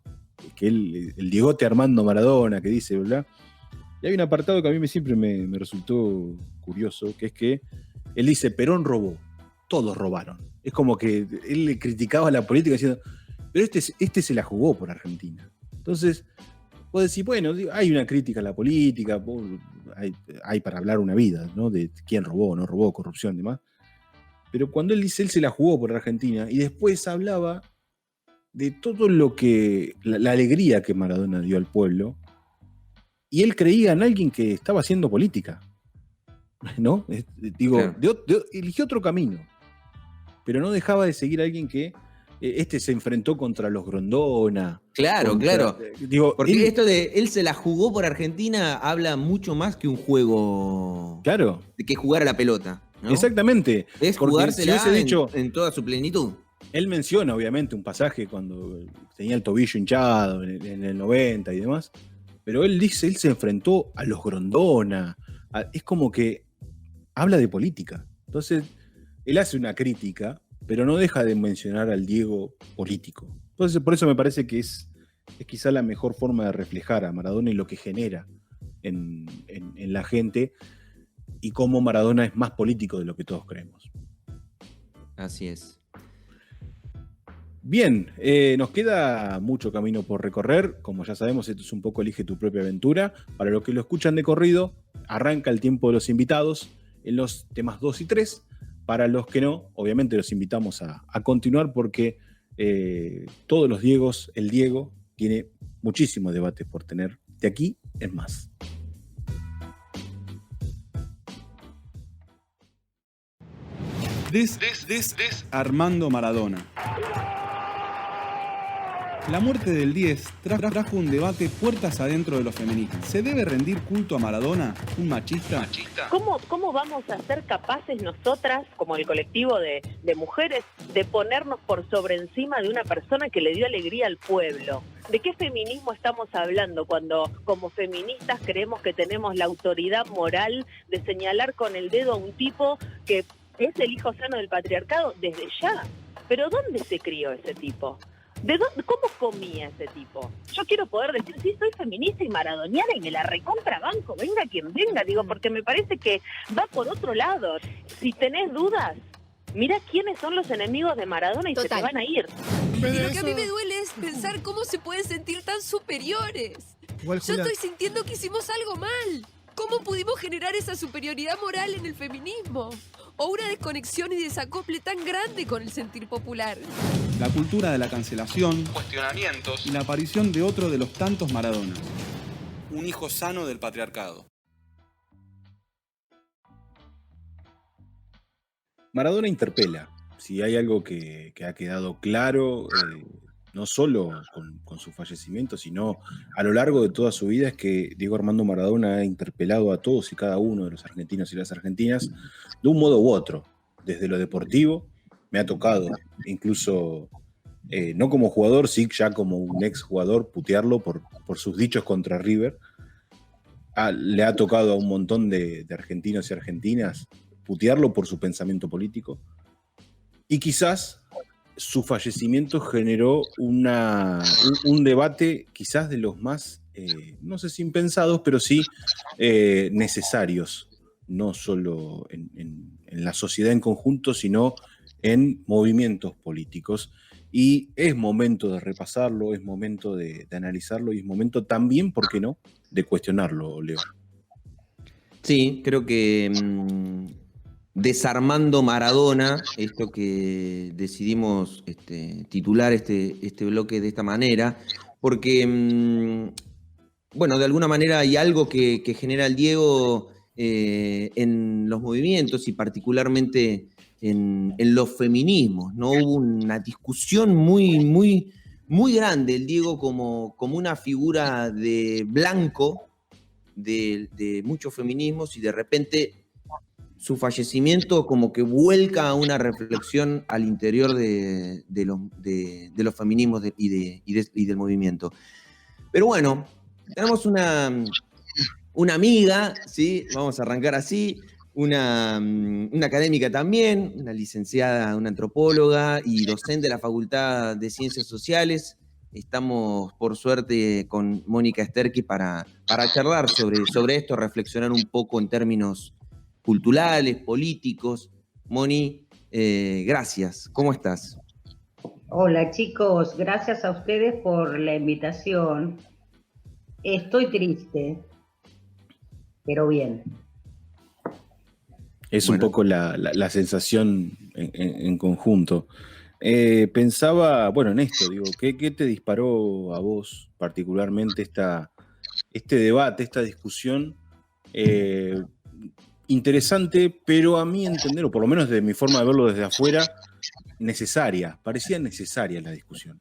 que el Diegote Armando Maradona, que dice, ¿verdad? Y hay un apartado que a mí siempre me resultó curioso, que es que él dice, Perón robó, todos robaron. Es como que él le criticaba a la política diciendo, pero este se la jugó por Argentina. Entonces, vos decís, bueno, hay una crítica a la política, hay para hablar una vida, ¿no? De quién robó, no robó, corrupción y demás. Pero cuando él dice, él se la jugó por Argentina, y después hablaba de todo lo que, la alegría que Maradona dio al pueblo, y él creía en alguien que estaba haciendo política, ¿no? Digo, Claro. eligió otro camino, pero no dejaba de seguir a alguien que se enfrentó contra los Grondona. Claro. Digo, porque esto de él se la jugó por Argentina habla mucho más que un juego. Claro. De que jugar a la pelota, ¿no? Exactamente. Es Porque jugársela si hubiese dicho, en toda su plenitud. él menciona obviamente un pasaje cuando tenía el tobillo hinchado en el 90 y demás, pero él dice, él se enfrentó a los Grondona. Es como que habla de política. Entonces, él hace una crítica, pero no deja de mencionar al Diego político. Entonces, por eso me parece que es quizá la mejor forma de reflejar a Maradona y lo que genera en la gente, y cómo Maradona es más político de lo que todos creemos. Así es. Bien, nos queda mucho camino por recorrer. Como ya sabemos, esto es un poco Elige tu propia aventura. Para los que lo escuchan de corrido, arranca el tiempo de los invitados en los temas 2 y 3. Para los que no, obviamente los invitamos a continuar porque todos los Diegos, el Diego tiene muchísimos debates por tener de aquí en más. Armando Maradona. La muerte del 10 trajo un debate puertas adentro de los feministas. ¿Se debe rendir culto a Maradona, un machista? ¿Cómo vamos a ser capaces nosotras, como el colectivo de mujeres, de ponernos por sobre encima de una persona que le dio alegría al pueblo? ¿De qué feminismo estamos hablando cuando como feministas creemos que tenemos la autoridad moral de señalar con el dedo a un tipo que es el hijo sano del patriarcado desde ya? ¿Pero dónde se crió ese tipo? ¿Cómo comía ese tipo? Yo quiero poder decir, sí, soy feminista y maradoniana y me la recontra banco, venga quien venga, digo, porque me parece que va por otro lado. Si tenés dudas, mira quiénes son los enemigos de Maradona y se te van a ir. Y lo que a mí me duele es pensar cómo se pueden sentir tan superiores. Yo estoy sintiendo que hicimos algo mal. ¿Cómo pudimos generar esa superioridad moral en el feminismo? O una desconexión y desacople tan grande con el sentir popular. La cultura de la cancelación, cuestionamientos y la aparición de otro de los tantos Maradonas. Un hijo sano del patriarcado. Maradona interpela. Si hay algo que ha quedado claro, no solo con su fallecimiento, sino a lo largo de toda su vida, es que Diego Armando Maradona ha interpelado a todos y cada uno de los argentinos y las argentinas de un modo u otro. Desde lo deportivo, me ha tocado incluso, no como jugador, sí ya como un ex jugador, putearlo por sus dichos contra River. Le ha tocado a un montón de argentinos y argentinas putearlo por su pensamiento político. Y quizás su fallecimiento generó un debate quizás de los más, no sé si impensados, pero sí necesarios, no solo en la sociedad en conjunto, sino en movimientos políticos. Y es momento de repasarlo, es momento de analizarlo y es momento también, ¿por qué no?, de cuestionarlo, Leo. Sí, creo que desarmando Maradona, esto que decidimos titular este bloque de esta manera, porque, bueno, de alguna manera hay algo que genera el Diego en los movimientos y particularmente en los feminismos, ¿no? Hubo una discusión muy grande, el Diego como una figura de blanco de muchos feminismos, y de repente su fallecimiento como que vuelca a una reflexión al interior de los feminismos y del movimiento. Pero bueno, tenemos una amiga, ¿sí? Vamos a arrancar así, una académica también, una licenciada, una antropóloga y docente de la Facultad de Ciencias Sociales. Estamos, por suerte, con Mónica Sterqui para charlar sobre esto, reflexionar un poco en términos culturales, políticos. Moni, gracias. ¿Cómo estás? Hola chicos, gracias a ustedes por la invitación. Estoy triste, pero bien. Es un poco la sensación en conjunto. Pensaba, bueno, en esto, digo, ¿qué te disparó a vos particularmente este debate, esta discusión? Interesante, pero a mi entender, o por lo menos de mi forma de verlo desde afuera, necesaria. Parecía necesaria la discusión.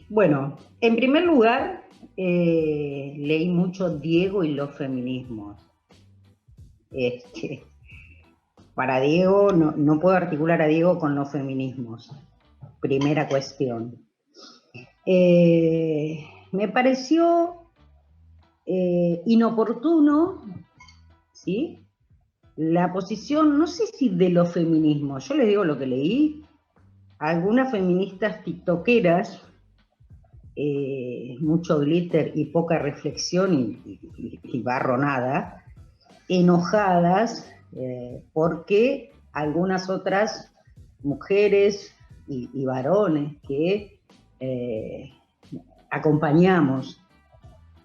Bueno, en primer lugar, leí mucho Diego y los feminismos. Para Diego, no puedo articular a Diego con los feminismos. Primera cuestión. Me pareció inoportuno, ¿sí?, la posición, no sé si de los feminismos, yo les digo lo que leí, algunas feministas tiktokeras, mucho glitter y poca reflexión y barro nada, enojadas porque algunas otras mujeres y varones que acompañamos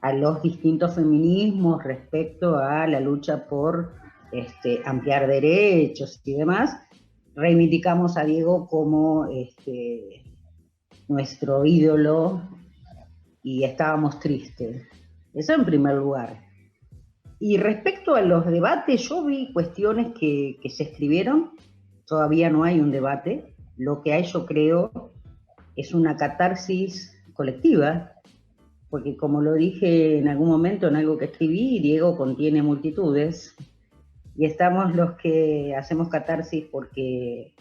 a los distintos feminismos respecto a la lucha por ampliar derechos y demás, reivindicamos a Diego como nuestro ídolo y estábamos tristes. Eso en primer lugar. Y respecto a los debates, yo vi cuestiones que se escribieron, todavía no hay un debate, lo que hay, yo creo, es una catarsis colectiva, porque como lo dije en algún momento en algo que escribí, Diego contiene multitudes, y estamos los que hacemos catarsis porque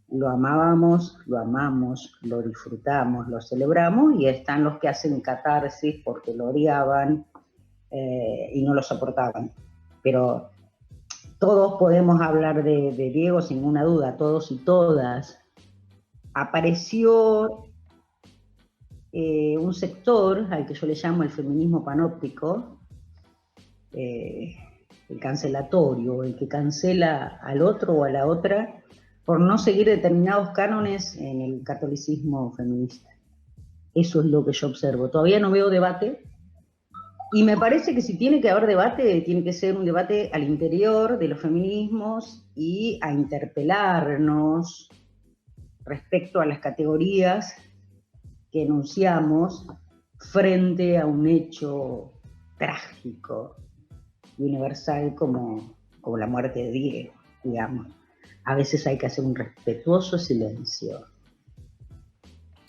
lo amábamos, lo amamos, lo disfrutamos, lo celebramos, y están los que hacen catarsis porque lo odiaban y no lo soportaban. Pero todos podemos hablar de Diego sin ninguna duda, todos y todas. Apareció un sector al que yo le llamo el feminismo panóptico, el cancelatorio, el que cancela al otro o a la otra por no seguir determinados cánones en el catolicismo feminista. Eso es lo que yo observo. Todavía no veo debate, y me parece que si tiene que haber debate, tiene que ser un debate al interior de los feminismos y a interpelarnos respecto a las categorías que enunciamos frente a un hecho trágico y universal como la muerte de Diego, digamos. A veces hay que hacer un respetuoso silencio,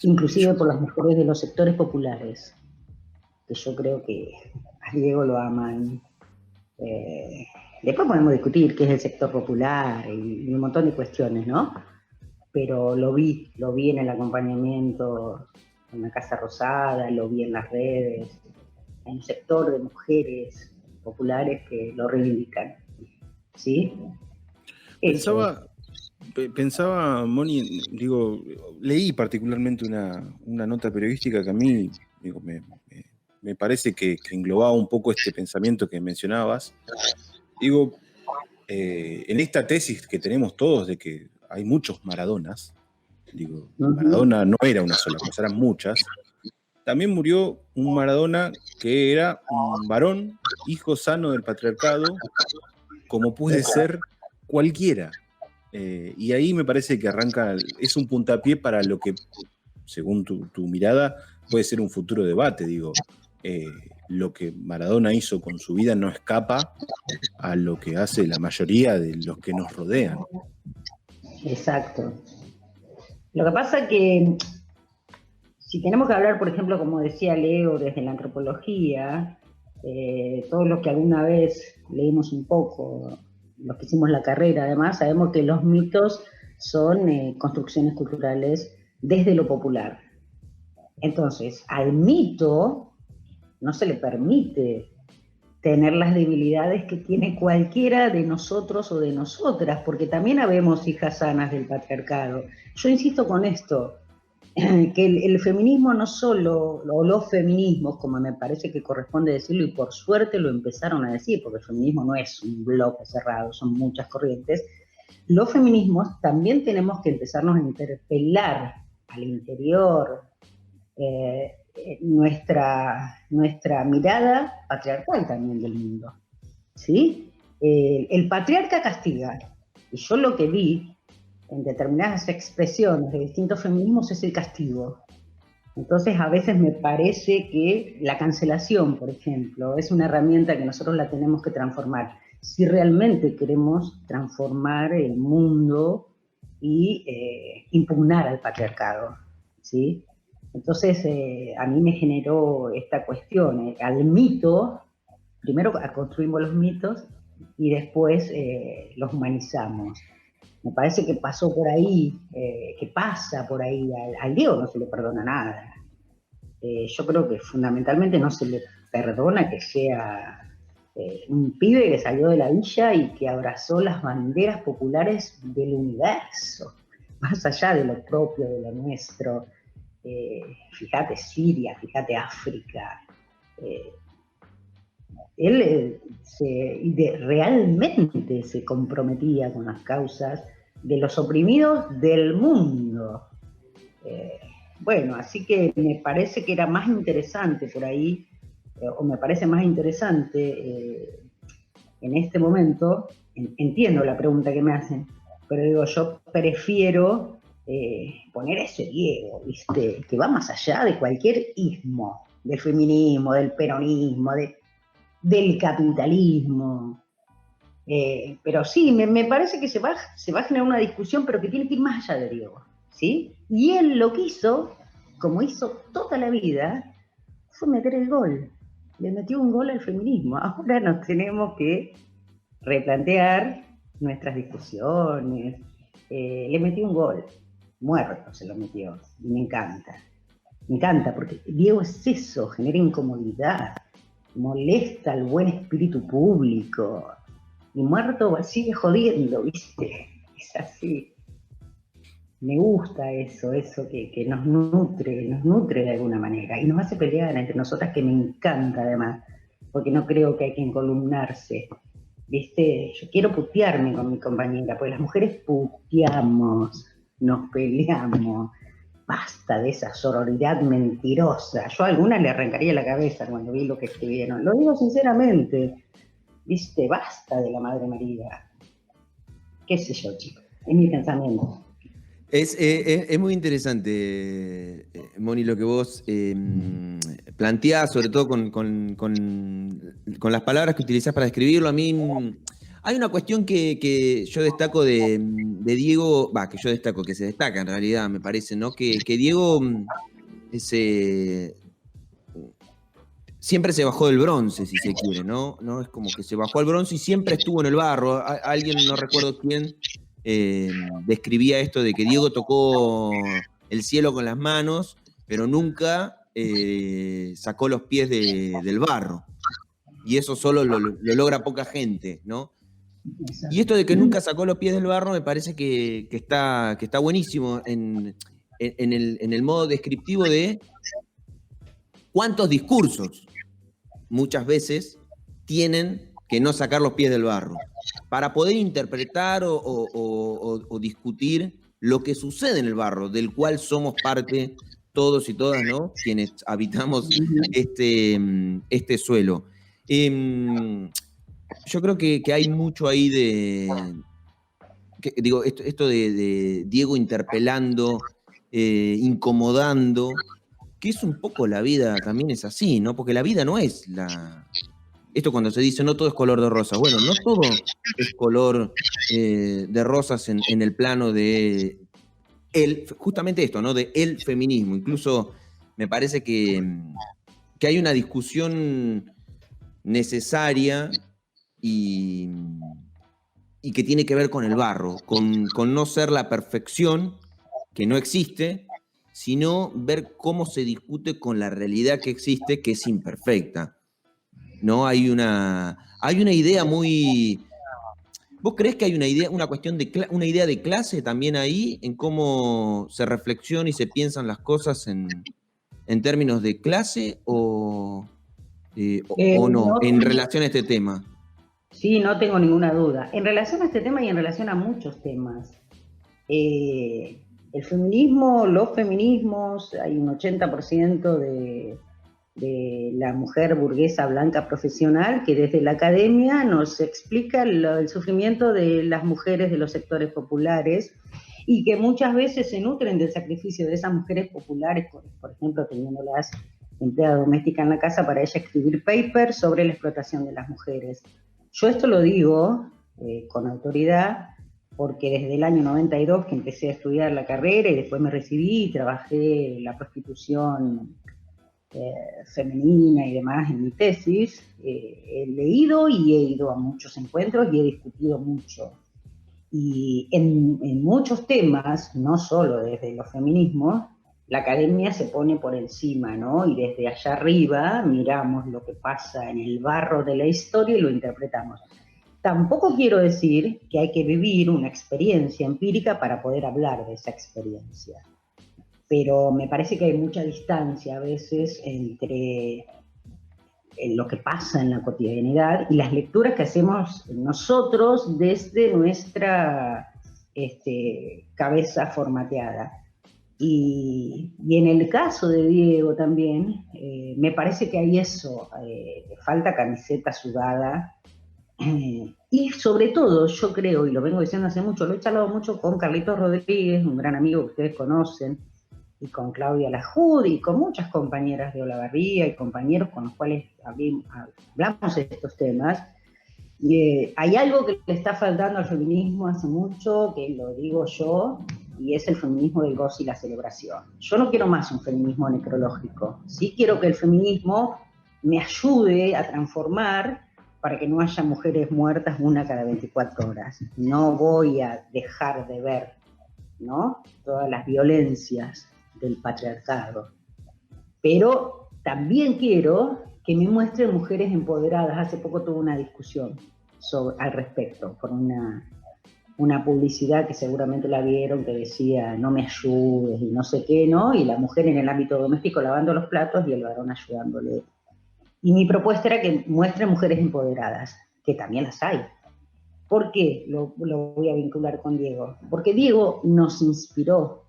inclusive por las mujeres de los sectores populares, que yo creo que a Diego lo aman. Después podemos discutir qué es el sector popular y un montón de cuestiones, ¿no? Pero lo vi en el acompañamiento en la Casa Rosada, lo vi en las redes, en un sector de mujeres populares que lo reivindican, ¿sí? Pensaba, Moni, digo, leí particularmente una nota periodística que a mí, digo, me parece que englobaba un poco este pensamiento que mencionabas. Digo, en esta tesis que tenemos todos de que hay muchos Maradonas, digo, Maradona no era una sola cosa, eran muchas. También murió un Maradona que era un varón, hijo sano del patriarcado, como puede ser cualquiera. Y ahí me parece que arranca, es un puntapié para lo que, según tu mirada, puede ser un futuro debate. Digo, lo que Maradona hizo con su vida no escapa a lo que hace la mayoría de los que nos rodean. Exacto. Lo que pasa que si tenemos que hablar, por ejemplo, como decía Leo, desde la antropología, todos los que alguna vez leímos un poco, los que hicimos la carrera, además, sabemos que los mitos son construcciones culturales desde lo popular. Entonces, al mito no se le permite tener las debilidades que tiene cualquiera de nosotros o de nosotras, porque también habemos hijas sanas del patriarcado. Yo insisto con esto, que el feminismo no solo, o los feminismos, como me parece que corresponde decirlo, y por suerte lo empezaron a decir, porque el feminismo no es un bloque cerrado, son muchas corrientes, los feminismos también tenemos que empezarnos a interpelar al interior nuestra mirada patriarcal también del mundo, ¿sí? El patriarca castiga, y yo lo que vi en determinadas expresiones de distintos feminismos es el castigo. Entonces a veces me parece que la cancelación, por ejemplo, es una herramienta que nosotros la tenemos que transformar, si realmente queremos transformar el mundo y impugnar al patriarcado, ¿sí? Entonces a mí me generó esta cuestión, al mito, primero construimos los mitos y después los humanizamos. Me parece que pasó por ahí, que pasa por ahí, al Diego no se le perdona nada. Yo creo que fundamentalmente no se le perdona que sea un pibe que salió de la villa y que abrazó las banderas populares del universo, más allá de lo propio, de lo nuestro. Fíjate Siria, fíjate África. Él realmente se comprometía con las causas de los oprimidos del mundo. Bueno, así que me parece que era más interesante por ahí, o me parece más interesante en este momento, entiendo la pregunta que me hacen, pero digo, yo prefiero poner ese Diego, ¿viste? Que va más allá de cualquier ismo, del feminismo, del peronismo, del capitalismo. Pero sí, me parece que se va a generar una discusión, pero que tiene que ir más allá de Diego, ¿sí? Y él lo que hizo, como hizo toda la vida, fue meter el gol. Le metió un gol al feminismo. Ahora nos tenemos que replantear nuestras discusiones. Le metió un gol. Muerto se lo metió. Y me encanta. Me encanta, porque Diego es eso, genera incomodidad, molesta al buen espíritu público. Y Muerto sigue jodiendo, ¿viste? Es así. Me gusta eso que nos nutre de alguna manera. Y nos hace pelear entre nosotras, que me encanta además, porque no creo que hay que encolumnarse. ¿Viste? Yo quiero putearme con mi compañera, porque las mujeres puteamos, nos peleamos. Basta de esa sororidad mentirosa. Yo a alguna le arrancaría la cabeza cuando vi lo que escribieron. Lo digo sinceramente. ¿Viste? Basta de la Madre María. Qué sé yo, chicos. Es mi pensamiento. Es muy interesante, Moni, lo que vos planteás, sobre todo con las palabras que utilizás para describirlo. A mí hay una cuestión que yo destaco de Diego, que yo destaco, que se destaca en realidad, me parece, ¿no? Que Diego siempre se bajó del bronce, si se quiere, ¿no? Es como que se bajó al bronce y siempre estuvo en el barro. Alguien, no recuerdo quién, describía esto de que Diego tocó el cielo con las manos, pero nunca sacó los pies del barro. Y eso solo lo logra poca gente, ¿no? Y esto de que nunca sacó los pies del barro me parece que está buenísimo en el modo descriptivo de cuántos discursos muchas veces tienen que no sacar los pies del barro para poder interpretar o discutir lo que sucede en el barro, del cual somos parte todos y todas, ¿no? Quienes habitamos este suelo. Yo creo que hay mucho ahí esto de Diego interpelando, incomodando, que es un poco la vida, también es así, ¿no? Porque la vida no es esto cuando se dice no todo es color de rosa. Bueno, no todo es color de rosas en el plano de justamente esto, ¿no? De el feminismo. Incluso me parece que hay una discusión necesaria y que tiene que ver con el barro, con no ser la perfección, que no existe, sino ver cómo se discute con la realidad que existe, que es imperfecta. ¿No? Hay una idea muy... ¿Vos creés que hay una cuestión una idea de clase también ahí, en cómo se reflexiona y se piensan las cosas en términos de clase o no, en relación a este tema? Sí, no tengo ninguna duda. En relación a este tema y en relación a muchos temas, el feminismo, los feminismos, hay un 80% de la mujer burguesa blanca profesional que desde la academia nos explica el sufrimiento de las mujeres de los sectores populares y que muchas veces se nutren del sacrificio de esas mujeres populares, por ejemplo, teniéndolas empleada doméstica en la casa para ella escribir papers sobre la explotación de las mujeres. Yo esto lo digo con autoridad porque desde el año 92 que empecé a estudiar la carrera y después me recibí y trabajé la prostitución femenina y demás en mi tesis, he leído y he ido a muchos encuentros y he discutido mucho. Y en muchos temas, no solo desde los feminismos, la academia se pone por encima, ¿no? Y desde allá arriba miramos lo que pasa en el barro de la historia y lo interpretamos. Tampoco quiero decir que hay que vivir una experiencia empírica para poder hablar de esa experiencia. Pero me parece que hay mucha distancia a veces entre lo que pasa en la cotidianidad y las lecturas que hacemos nosotros desde nuestra cabeza formateada. Y en el caso de Diego también, me parece que hay eso, falta camiseta sudada, Y sobre todo, yo creo, y lo vengo diciendo hace mucho, lo he charlado mucho con Carlitos Rodríguez, un gran amigo que ustedes conocen, y con Claudia Lajud, y con muchas compañeras de Olavarría y compañeros con los cuales hablamos de estos temas. Hay algo que le está faltando al feminismo hace mucho, que lo digo yo, y es el feminismo del goce y la celebración. Yo no quiero más un feminismo necrológico, sí quiero que el feminismo me ayude a transformar para que no haya mujeres muertas una cada 24 horas. No voy a dejar de ver, ¿no?, todas las violencias del patriarcado. Pero también quiero que me muestren mujeres empoderadas. Hace poco tuve una discusión al respecto, por una publicidad que seguramente la vieron, que decía no me ayudes y no sé qué, ¿no? Y la mujer en el ámbito doméstico lavando los platos y el varón ayudándole. Y mi propuesta era que muestren mujeres empoderadas, que también las hay. ¿Por qué lo voy a vincular con Diego? Porque Diego nos inspiró.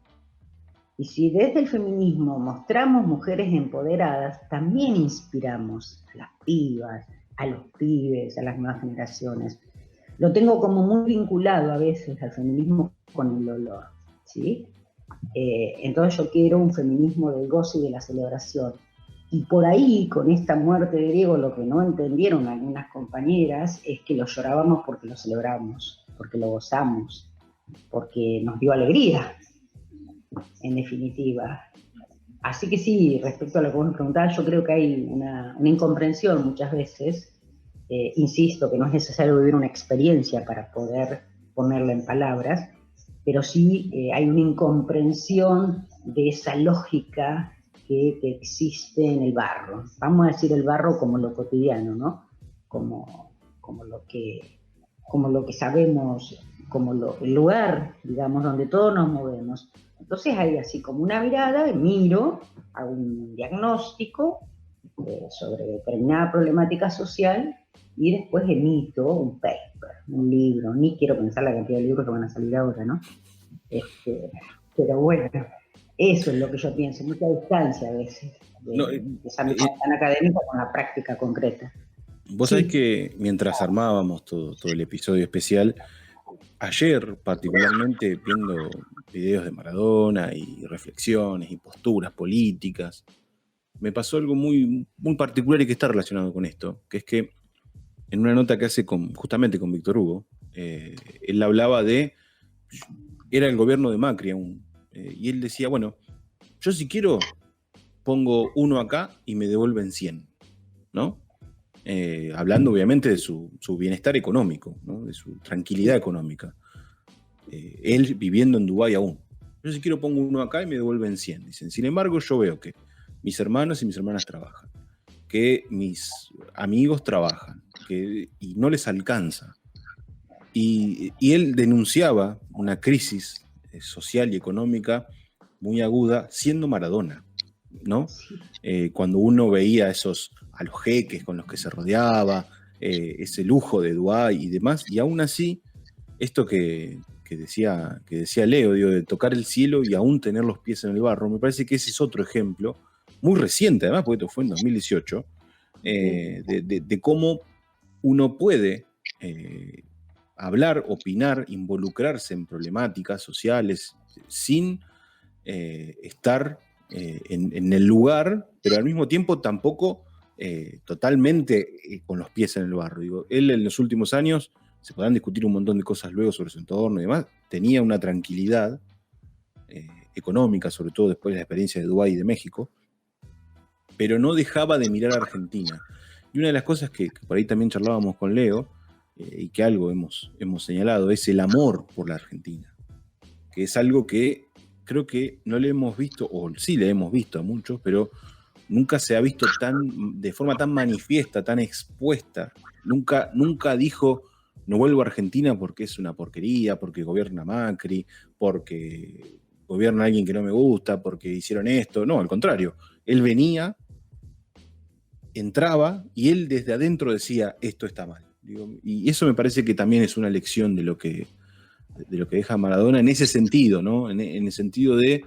Y si desde el feminismo mostramos mujeres empoderadas, también inspiramos a las pibas, a los pibes, a las nuevas generaciones. Lo tengo como muy vinculado a veces al feminismo con el dolor, ¿sí? Entonces yo quiero un feminismo del goce y de la celebración. Y por ahí, con esta muerte de Diego, lo que no entendieron algunas compañeras es que lo llorábamos porque lo celebramos, porque lo gozamos, porque nos dio alegría, en definitiva. Así que sí, respecto a lo que vos me preguntabas, yo creo que hay una incomprensión muchas veces. Insisto que no es necesario vivir una experiencia para poder ponerla en palabras, pero sí hay una incomprensión de esa lógica que existe en el barro. Vamos a decir el barro como lo cotidiano, ¿no? Como lo que sabemos, como el lugar, digamos, donde todos nos movemos. Entonces hay así como una mirada, miro, hago un diagnóstico sobre determinada problemática social y después emito un paper, un libro. Ni quiero pensar la cantidad de libros que van a salir ahora, ¿no? Pero bueno, eso es lo que yo pienso, mucha distancia a veces de esa mirada tan académica con la práctica concreta. Vos sabés que mientras armábamos todo el episodio especial, ayer particularmente viendo videos de Maradona y reflexiones y posturas políticas, me pasó algo muy, muy particular y que está relacionado con esto, que es que en una nota que hace justamente con Víctor Hugo, él hablaba era el gobierno de Macri aún, y él decía, bueno, yo si quiero pongo 1 acá y me devuelven 100, ¿no? Hablando obviamente de su bienestar económico, ¿no? De su tranquilidad económica. Él viviendo en Dubái aún. Yo si quiero pongo 1 acá y me devuelven 100. Dicen, sin embargo, yo veo que mis hermanos y mis hermanas trabajan, que mis amigos trabajan, y no les alcanza. Y él denunciaba una crisis social y económica muy aguda siendo Maradona, ¿no? Cuando uno veía a los jeques con los que se rodeaba, ese lujo de Dubái y demás, y aún así, esto que decía Leo, digo, de tocar el cielo y aún tener los pies en el barro, me parece que ese es otro ejemplo, muy reciente además, porque esto fue en 2018, de cómo uno puede hablar, opinar, involucrarse en problemáticas sociales sin estar en el lugar, pero al mismo tiempo tampoco totalmente con los pies en el barro. Digo, él en los últimos años, se podrán discutir un montón de cosas luego sobre su entorno y demás, tenía una tranquilidad económica, sobre todo después de la experiencia de Dubái y de México, pero no dejaba de mirar a Argentina. Y una de las cosas que por ahí también charlábamos con Leo, y que algo hemos señalado, es el amor por la Argentina, que es algo que creo que no le hemos visto, o sí le hemos visto a muchos, pero nunca se ha visto de forma tan manifiesta, tan expuesta. Nunca dijo, no vuelvo a Argentina porque es una porquería, porque gobierna Macri, porque gobierna alguien que no me gusta, porque hicieron esto. No, al contrario. Él venía, entraba, y él desde adentro decía, esto está mal. Y eso me parece que también es una lección de lo que deja Maradona en ese sentido, ¿no? En el sentido de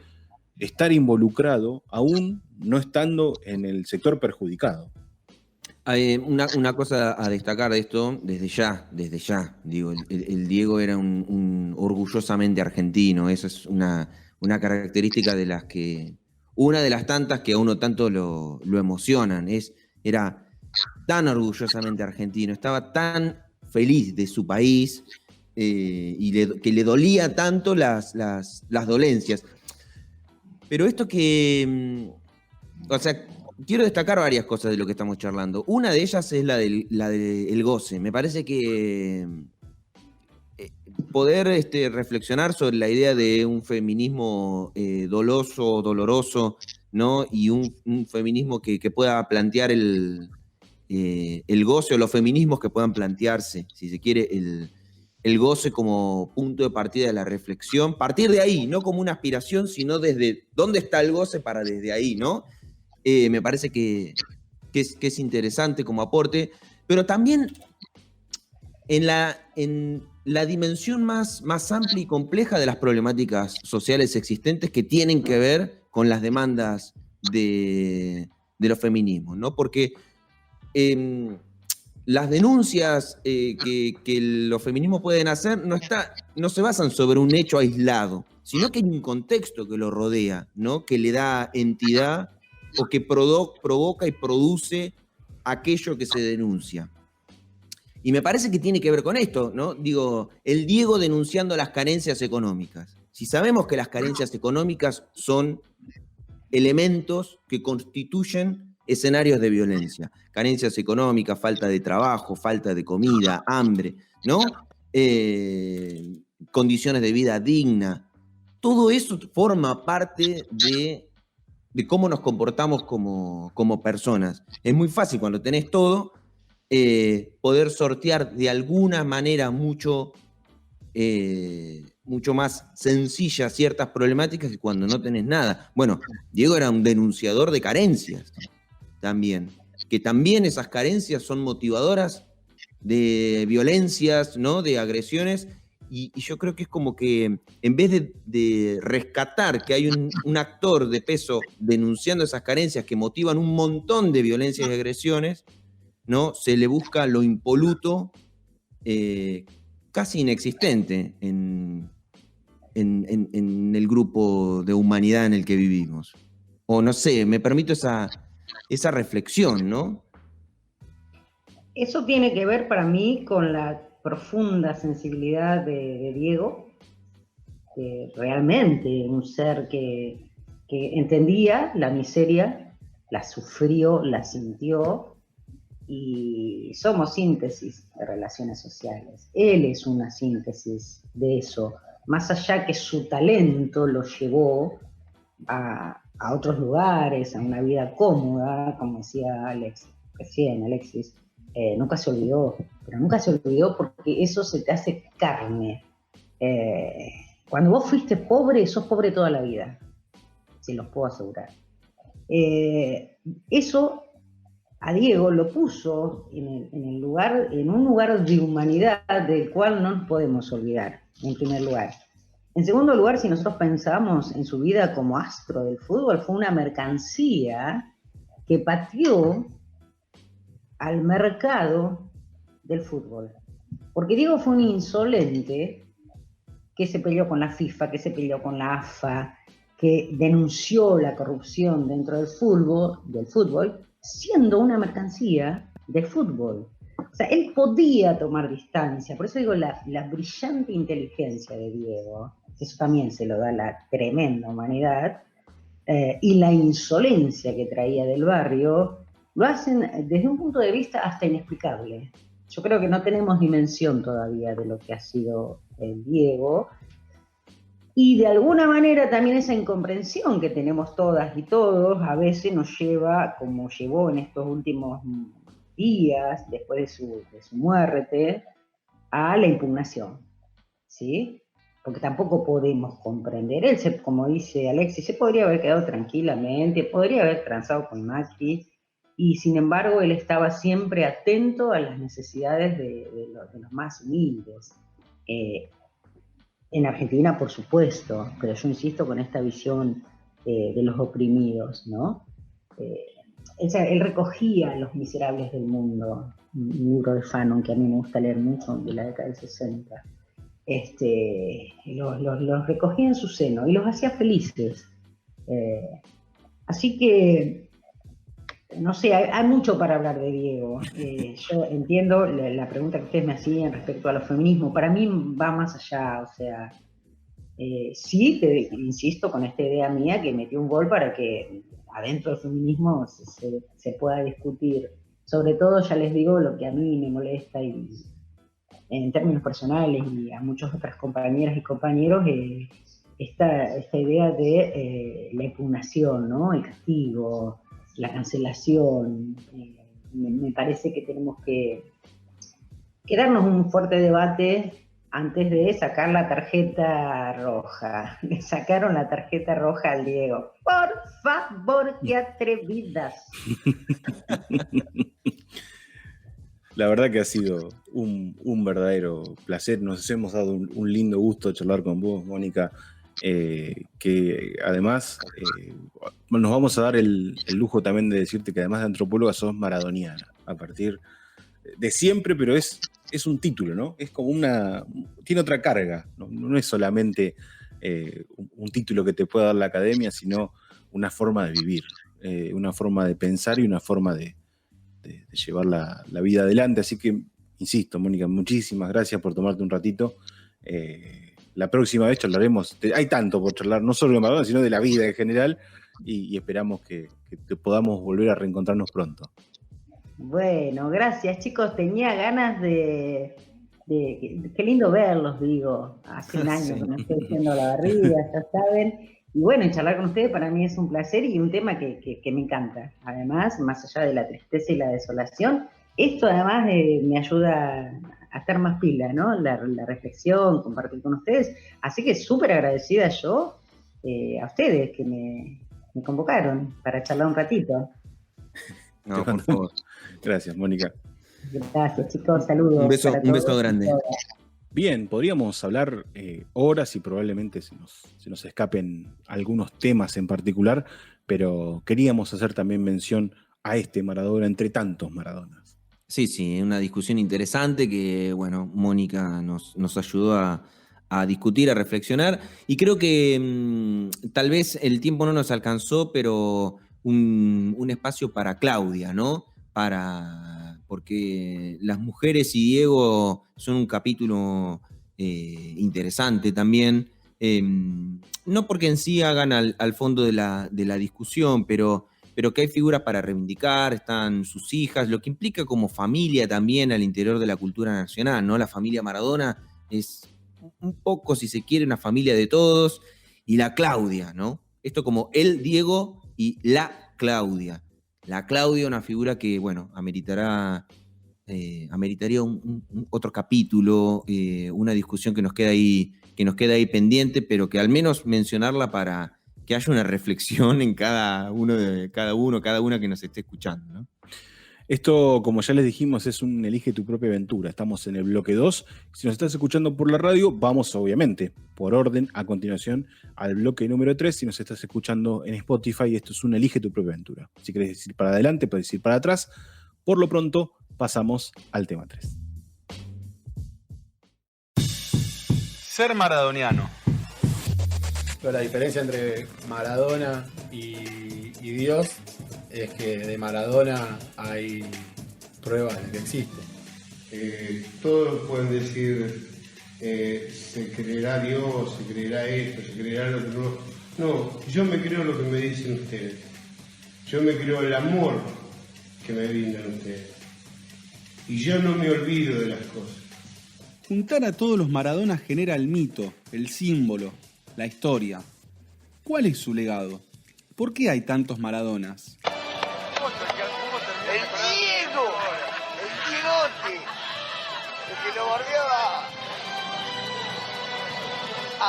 estar involucrado, aún no estando en el sector perjudicado. Hay una cosa a destacar de esto, desde ya, digo, el Diego era un orgullosamente argentino, esa es una característica de las que, una de las tantas que a uno tanto lo emocionan, era tan orgullosamente argentino, estaba tan feliz de su país que le dolía tanto las dolencias. Pero esto o sea, quiero destacar varias cosas de lo que estamos charlando. Una de ellas es la del goce. Me parece que poder reflexionar sobre la idea de un feminismo doloso, doloroso, ¿no? Y un feminismo que pueda plantear el goce, o los feminismos que puedan plantearse, si se quiere, el goce como punto de partida de la reflexión. Partir de ahí, no como una aspiración, sino desde dónde está el goce para desde ahí, ¿no? Me parece que es interesante como aporte, pero también en la dimensión más amplia y compleja de las problemáticas sociales existentes que tienen que ver con las demandas de los feminismos, ¿no? Porque las denuncias que los feminismos pueden hacer no se basan sobre un hecho aislado, sino que hay un contexto que lo rodea, ¿no? Que le da entidad o que provoca y produce aquello que se denuncia. Y me parece que tiene que ver con esto, ¿no? Digo, el Diego denunciando las carencias económicas. Si sabemos que las carencias económicas son elementos que constituyen escenarios de violencia. Carencias económicas, falta de trabajo, falta de comida, hambre, ¿no? Condiciones de vida digna. Todo eso forma parte de cómo nos comportamos como personas. Es muy fácil cuando tenés todo, poder sortear de alguna manera mucho más sencilla ciertas problemáticas que cuando no tenés nada. Bueno, Diego era un denunciador de carencias también, que también esas carencias son motivadoras de violencias, ¿no? De agresiones. Y yo creo que es como que en vez de rescatar que hay un actor de peso denunciando esas carencias que motivan un montón de violencias y agresiones, ¿no? Se le busca lo impoluto, casi inexistente en el grupo de humanidad en el que vivimos. O no sé, me permito esa reflexión, ¿no? Eso tiene que ver para mí con la profunda sensibilidad de Diego, que realmente un ser que entendía la miseria, la sufrió, la sintió, y somos síntesis de relaciones sociales. Él es una síntesis de eso, más allá que su talento lo llevó a otros lugares, a una vida cómoda, como decía Alexis, nunca se olvidó, pero nunca se olvidó porque eso se te hace carne. Cuando vos fuiste pobre, sos pobre toda la vida, se los puedo asegurar. Eso a Diego lo puso en un lugar de humanidad del cual no nos podemos olvidar, en primer lugar. En segundo lugar, si nosotros pensamos en su vida como astro del fútbol, fue una mercancía que pateó al mercado del fútbol. Porque Diego fue un insolente que se peleó con la FIFA, que se peleó con la AFA, que denunció la corrupción dentro del fútbol, siendo una mercancía del fútbol. O sea, él podía tomar distancia, por eso digo la brillante inteligencia de Diego, eso también se lo da la tremenda humanidad, y la insolencia que traía del barrio, lo hacen desde un punto de vista hasta inexplicable. Yo creo que no tenemos dimensión todavía de lo que ha sido el Diego, y de alguna manera también esa incomprensión que tenemos todas y todos a veces nos lleva, como llevó en estos últimos días, después de su muerte, a la impugnación, ¿sí? Porque tampoco podemos comprender. Él, como dice Alexis, se podría haber quedado tranquilamente, podría haber transado con Macri, y sin embargo él estaba siempre atento a las necesidades de los más humildes. En Argentina, por supuesto, pero yo insisto con esta visión de los oprimidos, ¿no? él recogía a los miserables del mundo, un libro de Fanon que a mí me gusta leer mucho, de la década del 60. Los recogía en su seno y los hacía felices. Así que, no sé, hay mucho para hablar de Diego. Yo entiendo la pregunta que ustedes me hacían respecto a los feminismos. Para mí va más allá, o sea, sí, insisto con esta idea mía que metió un gol para que adentro del feminismo se pueda discutir. Sobre todo, ya les digo, lo que a mí me molesta y en términos personales y a muchas otras compañeras y compañeros, esta idea de la impugnación, ¿no? El castigo, la cancelación. Me parece que tenemos que darnos un fuerte debate antes de sacar la tarjeta roja. Le sacaron la tarjeta roja al Diego. Por favor, qué atrevidas. La verdad que ha sido un verdadero placer. Nos hemos dado un lindo gusto charlar con vos, Mónica, que además nos vamos a dar el lujo también de decirte que además de antropóloga sos maradoniana, a partir de siempre, pero es un título, ¿no? Es como tiene otra carga, no es solamente un título que te pueda dar la academia, sino una forma de vivir, una forma de pensar y una forma de llevar la vida adelante. Así que, insisto, Mónica, muchísimas gracias por tomarte un ratito. La próxima vez charlaremos, hay tanto por charlar, no solo de Maradona, sino de la vida en general, y esperamos que podamos volver a reencontrarnos pronto. Bueno, gracias chicos, tenía ganas de qué lindo verlos, digo, hace un año que me estoy haciendo la barriga, ya saben, y bueno, charlar con ustedes para mí es un placer y un tema que me encanta. Además, más allá de la tristeza y la desolación, esto además me ayuda a estar más pila, ¿no? La reflexión, compartir con ustedes, así que súper agradecida yo a ustedes que me convocaron para charlar un ratito. No, por favor. Gracias, Mónica. Gracias, chicos. Saludos. Un beso grande. Bien, podríamos hablar horas y probablemente se nos escapen algunos temas en particular, pero queríamos hacer también mención a este Maradona entre tantos Maradonas. Sí, una discusión interesante que, bueno, Mónica nos ayudó a discutir, a reflexionar, y creo que tal vez el tiempo no nos alcanzó, pero un espacio para Claudia, ¿no? Porque las mujeres y Diego son un capítulo interesante también, no porque en sí hagan al fondo de la discusión, pero que hay figuras para reivindicar, están sus hijas, lo que implica como familia también al interior de la cultura nacional, ¿no? La familia Maradona es un poco, si se quiere, una familia de todos, y la Claudia, ¿no? Esto como el Diego y la Claudia. La Claudia, una figura que, bueno, ameritaría otro capítulo, una discusión que nos queda ahí pendiente, pero que al menos mencionarla para que haya una reflexión en cada una que nos esté escuchando, ¿no? Esto, como ya les dijimos, es un Elige tu propia aventura. Estamos en el bloque 2. Si nos estás escuchando por la radio, vamos obviamente, por orden, a continuación, al bloque número 3. Si nos estás escuchando en Spotify, esto es un Elige tu propia aventura. Si querés ir para adelante, puedes ir para atrás. Por lo pronto, pasamos al tema 3. Ser maradoniano. Pero la diferencia entre Maradona y Dios es que de Maradona hay pruebas de que existe. Todos pueden decir, se creerá Dios, se creerá esto, se creerá lo otro. No, yo me creo lo que me dicen ustedes. Yo me creo el amor que me brindan ustedes. Y yo no me olvido de las cosas. Juntar a todos los Maradonas genera el mito, el símbolo, la historia. ¿Cuál es su legado? ¿Por qué hay tantos Maradonas? ¡El Diego! ¡El Diegote! El que lo bordeaba a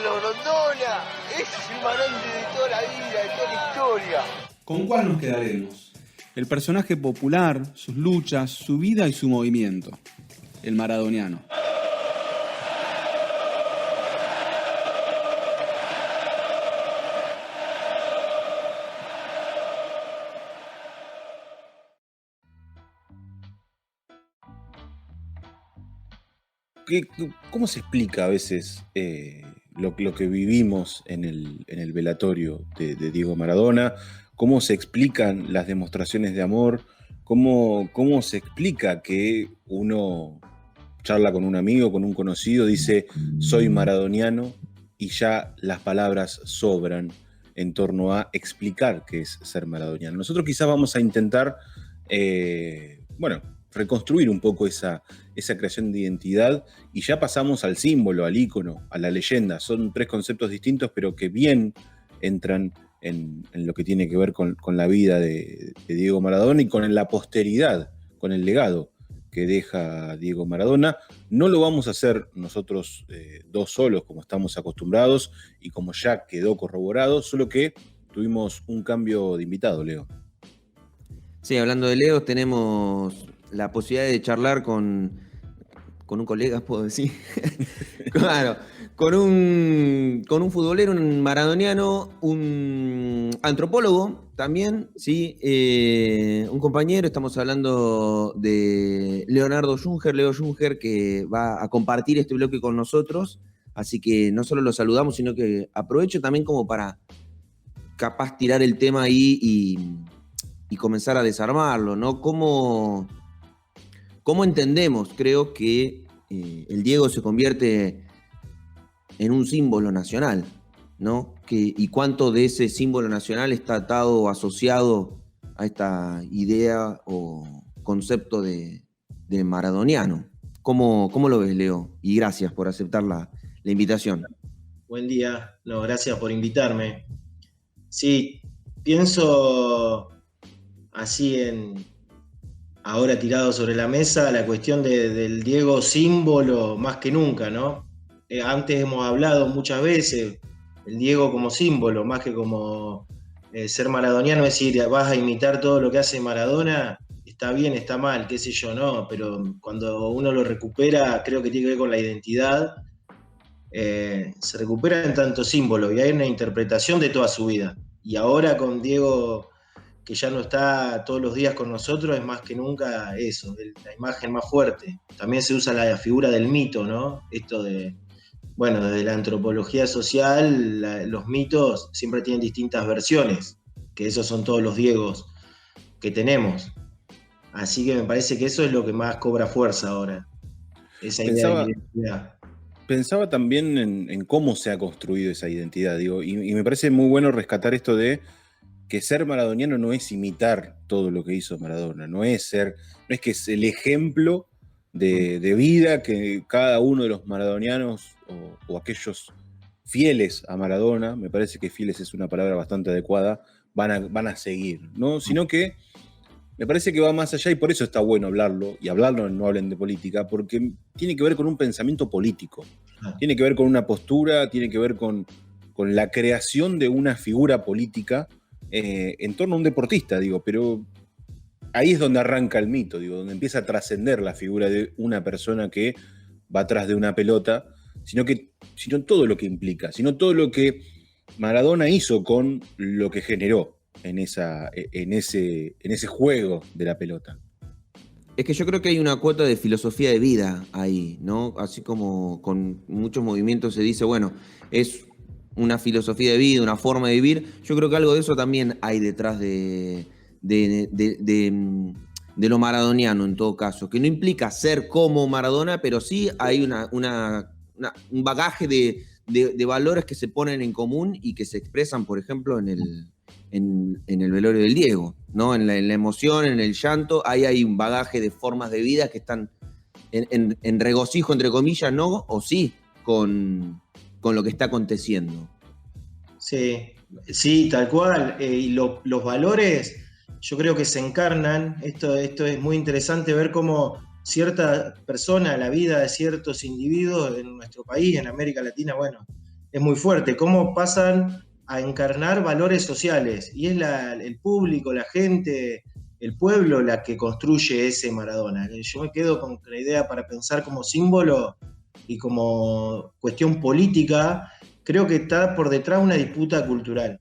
los Rondona. Ese es el Maradona de toda la vida, de toda la historia. ¿Con cuál nos quedaremos? El personaje popular, sus luchas, su vida y su movimiento. El maradoniano. ¿Cómo se explica a veces lo que vivimos en el velatorio de Diego Maradona? ¿Cómo se explican las demostraciones de amor? ¿Cómo se explica que uno charla con un amigo, con un conocido, dice soy maradoniano y ya las palabras sobran en torno a explicar qué es ser maradoniano? Nosotros quizás vamos a intentar, reconstruir un poco esa creación de identidad, y ya pasamos al símbolo, al ícono, a la leyenda. Son tres conceptos distintos, pero que bien entran en lo que tiene que ver con la vida de Diego Maradona y con la posteridad, con el legado que deja Diego Maradona. No lo vamos a hacer nosotros dos solos, como estamos acostumbrados y como ya quedó corroborado, solo que tuvimos un cambio de invitado, Leo. Sí, hablando de Leo, tenemos la posibilidad de charlar con un colega, puedo decir. Claro, con un futbolero, un maradoniano, un antropólogo también, sí, un compañero. Estamos hablando de Leonardo Junger, Leo Junger, que va a compartir este bloque con nosotros. Así que no solo lo saludamos, sino que aprovecho también como para capaz tirar el tema ahí y comenzar a desarmarlo, ¿no? ¿Cómo entendemos? Creo que el Diego se convierte en un símbolo nacional, ¿no? Y cuánto de ese símbolo nacional está atado o asociado a esta idea o concepto de maradoniano. ¿Cómo lo ves, Leo? Y gracias por aceptar la invitación. Buen día. No, gracias por invitarme. Sí, pienso así ahora tirado sobre la mesa, la cuestión del Diego símbolo más que nunca, ¿no? Antes hemos hablado muchas veces, el Diego como símbolo, más que como ser maradoniano, es decir, vas a imitar todo lo que hace Maradona, está bien, está mal, qué sé yo, no, pero cuando uno lo recupera, creo que tiene que ver con la identidad, se recupera en tanto símbolo y hay una interpretación de toda su vida. Y ahora con Diego, que ya no está todos los días con nosotros, es más que nunca eso, la imagen más fuerte. También se usa la figura del mito, ¿no? Esto desde la antropología social, los mitos siempre tienen distintas versiones, que esos son todos los Diegos que tenemos. Así que me parece que eso es lo que más cobra fuerza ahora, esa idea de identidad. Pensaba también en cómo se ha construido esa identidad, digo, y me parece muy bueno rescatar esto de que ser maradoniano no es imitar todo lo que hizo Maradona, no es que es el ejemplo de vida que cada uno de los maradonianos o aquellos fieles a Maradona, me parece que fieles es una palabra bastante adecuada, van a seguir, ¿no? Sino que me parece que va más allá, y por eso está bueno hablarlo, y hablarlo en No Hablen de Política, porque tiene que ver con un pensamiento político, tiene que ver con una postura, tiene que ver con la creación de una figura política en torno a un deportista, digo, pero ahí es donde arranca el mito, digo, donde empieza a trascender la figura de una persona que va atrás de una pelota, sino todo lo que implica, sino todo lo que Maradona hizo con lo que generó en ese juego de la pelota. Es que yo creo que hay una cuota de filosofía de vida ahí, ¿no? Así como con muchos movimientos se dice, bueno, es una filosofía de vida, una forma de vivir. Yo creo que algo de eso también hay detrás de lo maradoniano, en todo caso, que no implica ser como Maradona, pero sí hay un bagaje de valores que se ponen en común y que se expresan, por ejemplo, en el velorio del Diego, ¿no? En la emoción, en el llanto, ahí hay un bagaje de formas de vida que están en regocijo, entre comillas, ¿no? O sí, con lo que está aconteciendo. Sí, tal cual. Y los valores, yo creo que se encarnan. Esto es muy interesante ver cómo cierta persona, la vida de ciertos individuos en nuestro país, en América Latina, bueno, es muy fuerte. Cómo pasan a encarnar valores sociales. Y es el público, la gente, el pueblo la que construye ese Maradona. Yo me quedo con la idea para pensar como símbolo y como cuestión política. Creo que está por detrás una disputa cultural,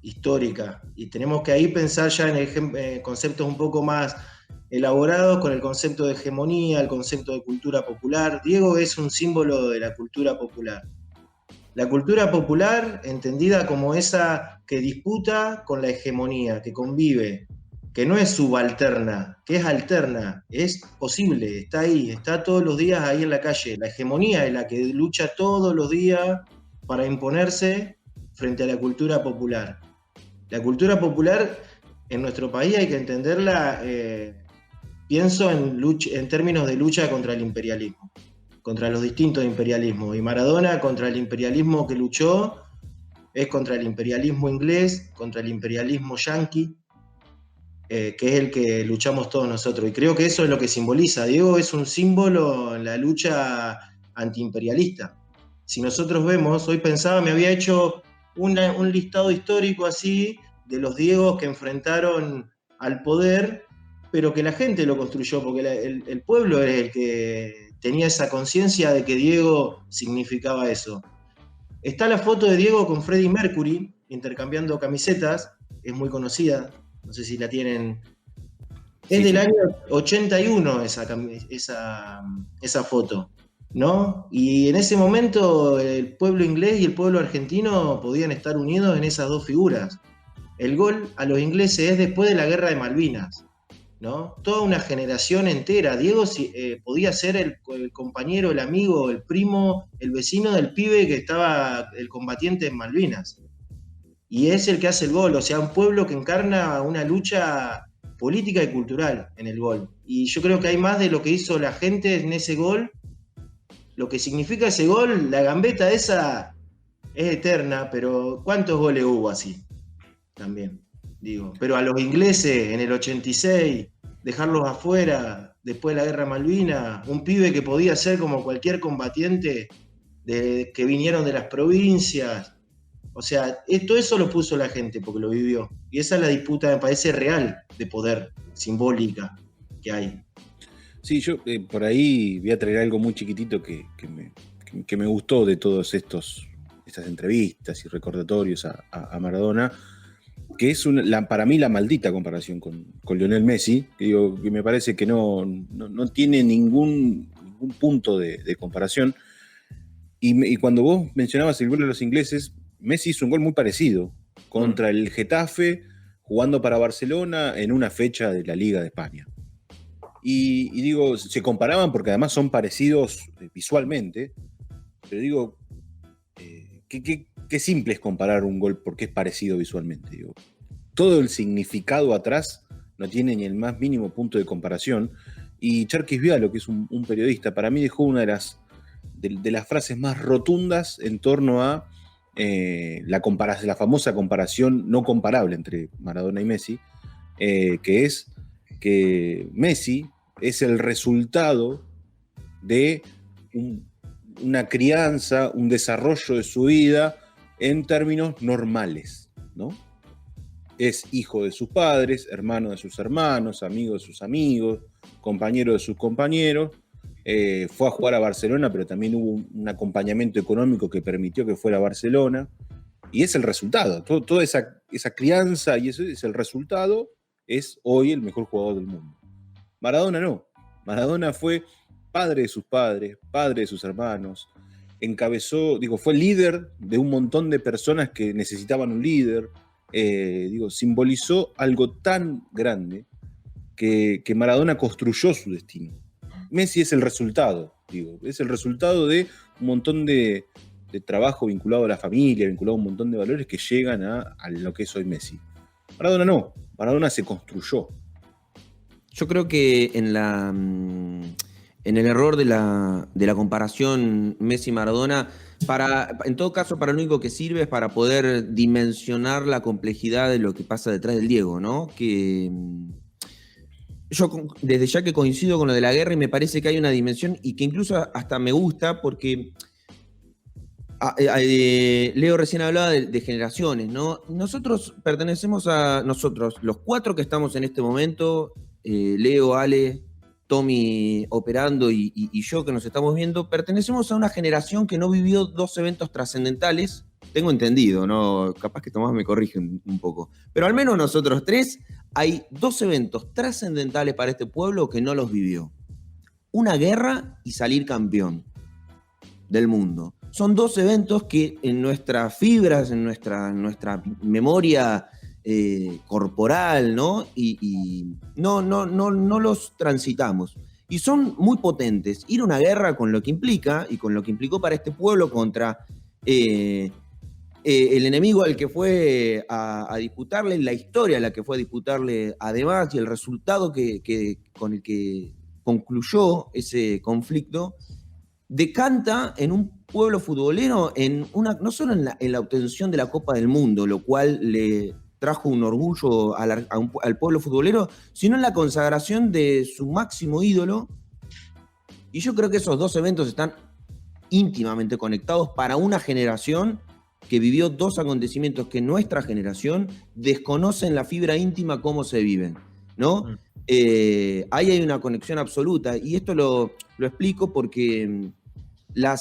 histórica. Y tenemos que ahí pensar ya en conceptos un poco más elaborados con el concepto de hegemonía, el concepto de cultura popular. Diego es un símbolo de la cultura popular. La cultura popular entendida como esa que disputa con la hegemonía, que convive, que no es subalterna, que es alterna, es posible, está ahí, está todos los días ahí en la calle. La hegemonía es la que lucha todos los días para imponerse frente a la cultura popular. La cultura popular en nuestro país hay que entenderla, pienso en términos de lucha contra el imperialismo, contra los distintos imperialismos. Y Maradona, contra el imperialismo que luchó, es contra el imperialismo inglés, contra el imperialismo yanqui, que es el que luchamos todos nosotros. Y creo que eso es lo que simboliza. Diego es un símbolo en la lucha antiimperialista. Si nosotros vemos, hoy pensaba, me había hecho un listado histórico así de los Diegos que enfrentaron al poder, pero que la gente lo construyó, porque el pueblo es el que tenía esa conciencia de que Diego significaba eso. Está la foto de Diego con Freddie Mercury intercambiando camisetas, es muy conocida, no sé si la tienen. Es del año 81 esa foto, ¿no? Y en ese momento el pueblo inglés y el pueblo argentino podían estar unidos en esas dos figuras. El gol a los ingleses es después de la guerra de Malvinas, ¿no? Toda una generación entera. Diego podía ser el compañero, el amigo, el primo, el vecino del pibe que estaba, el combatiente en Malvinas. Y es el que hace el gol, o sea, un pueblo que encarna una lucha política y cultural en el gol. Y yo creo que hay más de lo que hizo la gente en ese gol. Lo que significa ese gol, la gambeta esa es eterna, pero ¿cuántos goles hubo así? También, digo. Pero a los ingleses en el 86, dejarlos afuera después de la guerra de Malvinas, un pibe que podía ser como cualquier combatiente que vinieron de las provincias. O sea, todo eso lo puso la gente porque lo vivió. Y esa es la disputa, me parece, real de poder, simbólica, que hay. Sí, yo por ahí voy a traer algo muy chiquitito que me gustó de todas estas entrevistas y recordatorios a Maradona, que es para mí la maldita comparación con Lionel Messi, que me parece que no tiene ningún punto de comparación. Y cuando vos mencionabas el gol de los ingleses, Messi hizo un gol muy parecido contra el Getafe, jugando para Barcelona en una fecha de la Liga de España. Y digo, se comparaban porque además son parecidos visualmente, pero digo, qué simple es comparar un gol porque es parecido visualmente. Digo, todo el significado atrás no tiene ni el más mínimo punto de comparación. Y Cherkis Vialo, que es un periodista, para mí dejó una de las frases más rotundas en torno a la famosa comparación no comparable entre Maradona y Messi, que es que Messi es el resultado de una crianza, un desarrollo de su vida en términos normales, ¿no? Es hijo de sus padres, hermano de sus hermanos, amigo de sus amigos, compañero de sus compañeros. Fue a jugar a Barcelona, pero también hubo un acompañamiento económico que permitió que fuera a Barcelona. Y es el resultado. Toda esa crianza y eso es el resultado, es hoy el mejor jugador del mundo. Maradona no. Maradona fue padre de sus padres, padre de sus hermanos, fue líder de un montón de personas que necesitaban un líder, simbolizó algo tan grande que Maradona construyó su destino. Messi es el resultado, es el resultado de un montón de trabajo vinculado a la familia, vinculado a un montón de valores que llegan a lo que es hoy Messi. Maradona no, Maradona se construyó. Yo creo que en el error de la comparación Messi-Maradona, en todo caso, para lo único que sirve es para poder dimensionar la complejidad de lo que pasa detrás del Diego, ¿no? Que yo desde ya que coincido con lo de la guerra y me parece que hay una dimensión y que incluso hasta me gusta porque Leo recién hablaba de generaciones, ¿no? Nosotros pertenecemos los cuatro que estamos en este momento, Leo, Ale, Tommy operando y yo que nos estamos viendo, pertenecemos a una generación que no vivió dos eventos trascendentales, tengo entendido, ¿no? Capaz que Tomás me corrige un poco, pero al menos nosotros tres hay 2 eventos trascendentales para este pueblo que no los vivió. Una guerra y salir campeón del mundo. Son 2 eventos que en nuestras fibras, en nuestra memoria corporal, ¿no? Y no los transitamos. Y son muy potentes. Ir a una guerra con lo que implica, y con lo que implicó para este pueblo contra el enemigo al que fue a disputarle, la historia a la que fue a disputarle además, y el resultado con el que concluyó ese conflicto, decanta en un pueblo futbolero no solo en la obtención de la Copa del Mundo, lo cual le trajo un orgullo al pueblo futbolero, sino en la consagración de su máximo ídolo. Y yo creo que esos 2 eventos están íntimamente conectados para una generación que vivió 2 acontecimientos que nuestra generación desconoce en la fibra íntima cómo se viven, ¿no? Ahí hay una conexión absoluta, y esto lo explico porque la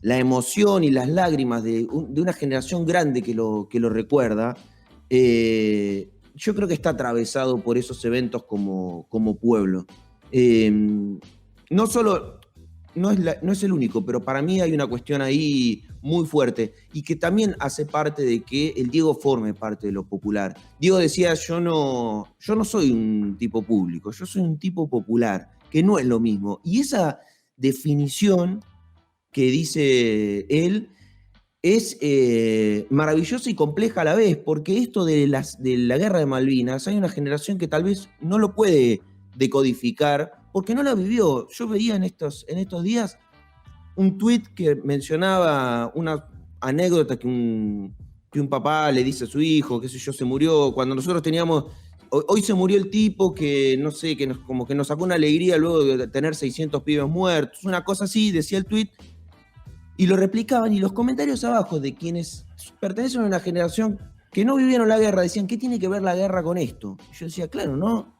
emoción y las lágrimas de una generación grande que lo recuerda, yo creo que está atravesado por esos eventos como pueblo. No es el único, pero para mí hay una cuestión ahí muy fuerte y que también hace parte de que el Diego forme parte de lo popular. Diego decía, yo no soy un tipo público, yo soy un tipo popular, que no es lo mismo. Y esa definición que dice él es maravillosa y compleja a la vez, porque esto de la guerra de Malvinas, hay una generación que tal vez no lo puede decodificar porque no la vivió. Yo veía en estos días un tuit que mencionaba una anécdota que un papá le dice a su hijo, qué sé yo, se murió cuando nosotros teníamos... Hoy se murió el tipo que, no sé, como que nos sacó una alegría luego de tener 600 pibes muertos, una cosa así, decía el tuit, y lo replicaban, y los comentarios abajo de quienes pertenecen a una generación que no vivieron la guerra decían, ¿qué tiene que ver la guerra con esto? Y yo decía, claro, ¿no?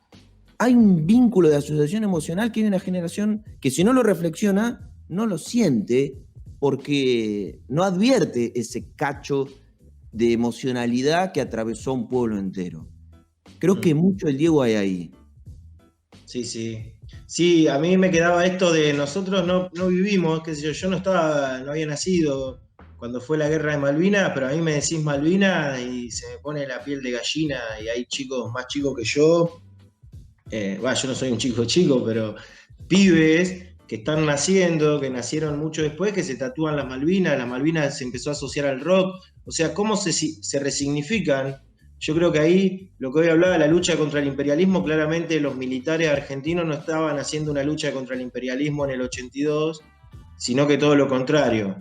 Hay un vínculo de asociación emocional que hay una generación que si no lo reflexiona, no lo siente, porque no advierte ese cacho de emocionalidad que atravesó un pueblo entero. Creo que mucho el Diego hay ahí. Sí, sí. Sí, a mí me quedaba esto de nosotros no vivimos, qué sé yo no había nacido cuando fue la guerra de Malvinas, pero a mí me decís Malvinas y se me pone la piel de gallina, y hay chicos más chicos que yo, yo no soy un chico, pero pibes que están naciendo, que nacieron mucho después, que se tatúan las Malvinas se empezó a asociar al rock, o sea, cómo se resignifican. Yo creo que ahí, lo que hoy hablaba, la lucha contra el imperialismo, claramente los militares argentinos no estaban haciendo una lucha contra el imperialismo en el 82, sino que todo lo contrario,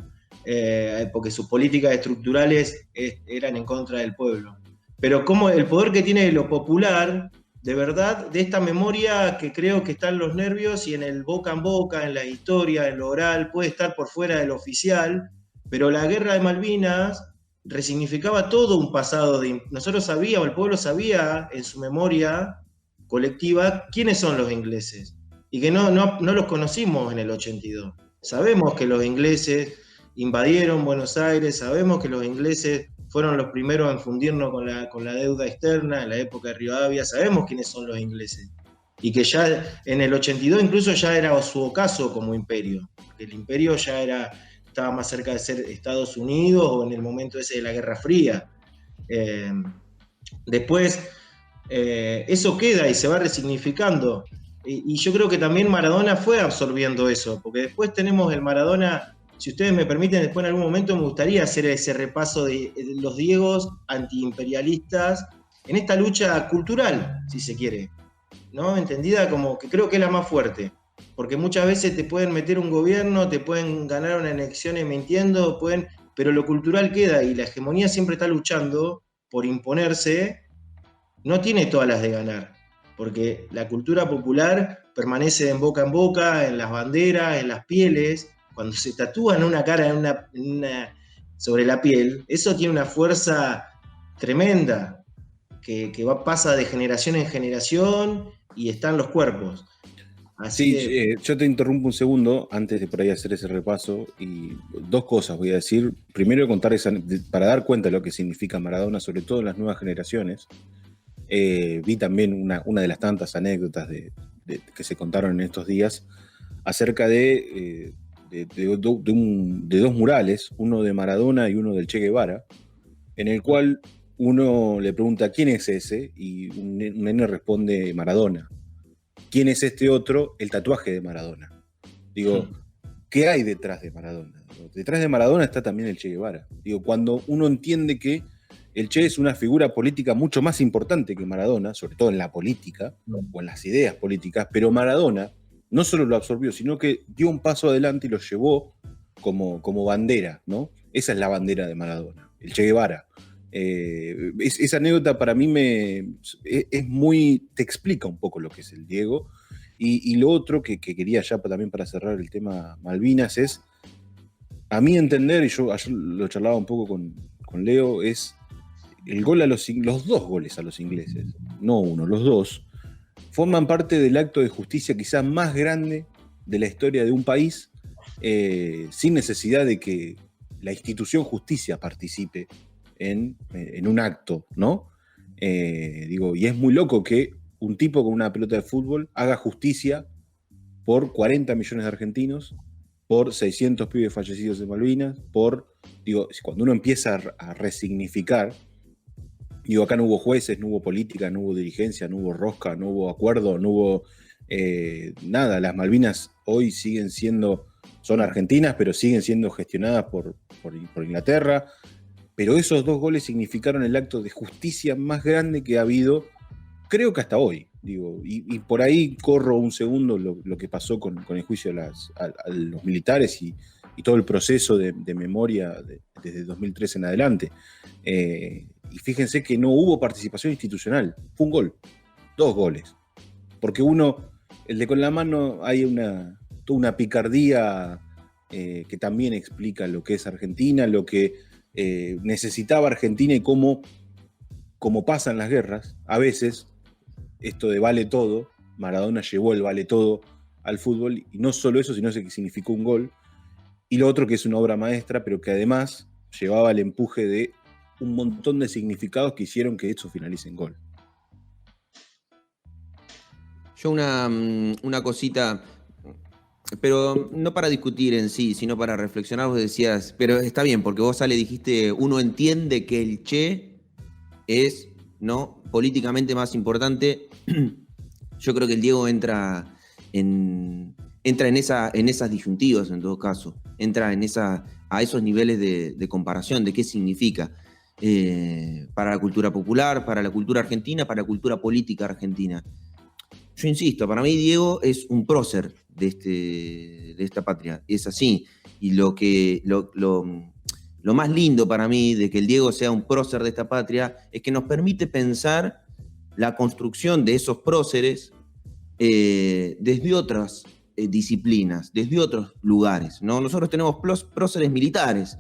porque sus políticas estructurales eran en contra del pueblo. Pero como el poder que tiene lo popular, de verdad, de esta memoria que creo que está en los nervios y en el boca en boca, en la historia, en lo oral, puede estar por fuera del oficial, pero la guerra de Malvinas resignificaba todo un pasado. Nosotros sabíamos, el pueblo sabía en su memoria colectiva quiénes son los ingleses y que no los conocimos en el 82. Sabemos que los ingleses invadieron Buenos Aires, sabemos que los ingleses fueron los primeros en fundirnos con la deuda externa en la época de Rivadavia, sabemos quiénes son los ingleses y que ya en el 82 incluso ya era su ocaso como imperio, porque el imperio ya estaba más cerca de ser Estados Unidos o en el momento ese de la Guerra Fría. Después, eso queda y se va resignificando. Y yo creo que también Maradona fue absorbiendo eso, porque después tenemos el Maradona, si ustedes me permiten, después en algún momento me gustaría hacer ese repaso de los Diegos antiimperialistas en esta lucha cultural, si se quiere, ¿no? Entendida como que creo que es la más fuerte. Porque muchas veces te pueden meter un gobierno, te pueden ganar una elección mintiendo, pero lo cultural queda y la hegemonía siempre está luchando por imponerse, no tiene todas las de ganar, porque la cultura popular permanece en boca, en las banderas, en las pieles, cuando se tatúan una cara sobre la piel, eso tiene una fuerza tremenda, que pasa de generación en generación y está en los cuerpos. Así sí, yo te interrumpo un segundo antes de por ahí hacer ese repaso y 2 cosas voy a decir. Primero contar para dar cuenta de lo que significa Maradona, sobre todo en las nuevas generaciones. Vi también una de las tantas anécdotas que se contaron en estos días acerca de dos murales, uno de Maradona y uno del Che Guevara, en el cual uno le pregunta ¿quién es ese? Y un nene responde Maradona. ¿Quién es este otro? El tatuaje de Maradona. Digo, ¿qué hay detrás de Maradona? Detrás de Maradona está también el Che Guevara. Digo, cuando uno entiende que el Che es una figura política mucho más importante que Maradona, sobre todo en la política o en las ideas políticas, pero Maradona no solo lo absorbió, sino que dio un paso adelante y lo llevó como bandera, ¿no? Esa es la bandera de Maradona, el Che Guevara. Esa anécdota para mí es muy, te explica un poco lo que es el Diego. Y lo otro que quería ya también para cerrar el tema Malvinas es, a mi entender, y yo ayer lo charlaba un poco con Leo, es el gol los dos goles a los ingleses, no uno, los dos, forman parte del acto de justicia quizás más grande de la historia de un país, sin necesidad de que la institución justicia participe en un acto, ¿no? Y es muy loco que un tipo con una pelota de fútbol haga justicia por 40 millones de argentinos, por 600 pibes fallecidos en Malvinas, cuando uno empieza a resignificar, acá no hubo jueces, no hubo política, no hubo dirigencia, no hubo rosca, no hubo acuerdo, no hubo nada. Las Malvinas hoy son argentinas, pero siguen siendo gestionadas por Inglaterra. Pero esos dos goles significaron el acto de justicia más grande que ha habido, creo que hasta hoy. Y por ahí corro un segundo lo que pasó con el juicio a los militares y todo el proceso de memoria desde 2003 en adelante. Y fíjense que no hubo participación institucional, fue un gol, 2 goles. Porque el de con la mano, hay toda una picardía que también explica lo que es Argentina, lo que necesitaba Argentina y cómo pasan las guerras. A veces, esto de vale todo, Maradona llevó el vale todo al fútbol, y no solo eso, sino que significó un gol. Y lo otro que es una obra maestra, pero que además llevaba el empuje de un montón de significados que hicieron que esto finalice en gol. Yo una cosita, pero no para discutir en sí, sino para reflexionar. Vos decías, pero está bien, porque vos le dijiste, uno entiende que el Che es, ¿no?, políticamente más importante. Yo creo que el Diego entra en esas disyuntivas, en todo caso. Entra a esos niveles de comparación, de qué significa para la cultura popular, para la cultura argentina, para la cultura política argentina. Yo insisto, para mí Diego es un prócer de esta patria, es así. Y lo más lindo para mí de que el Diego sea un prócer de esta patria es que nos permite pensar la construcción de esos próceres desde otras disciplinas, desde otros lugares, ¿no? Nosotros tenemos próceres militares,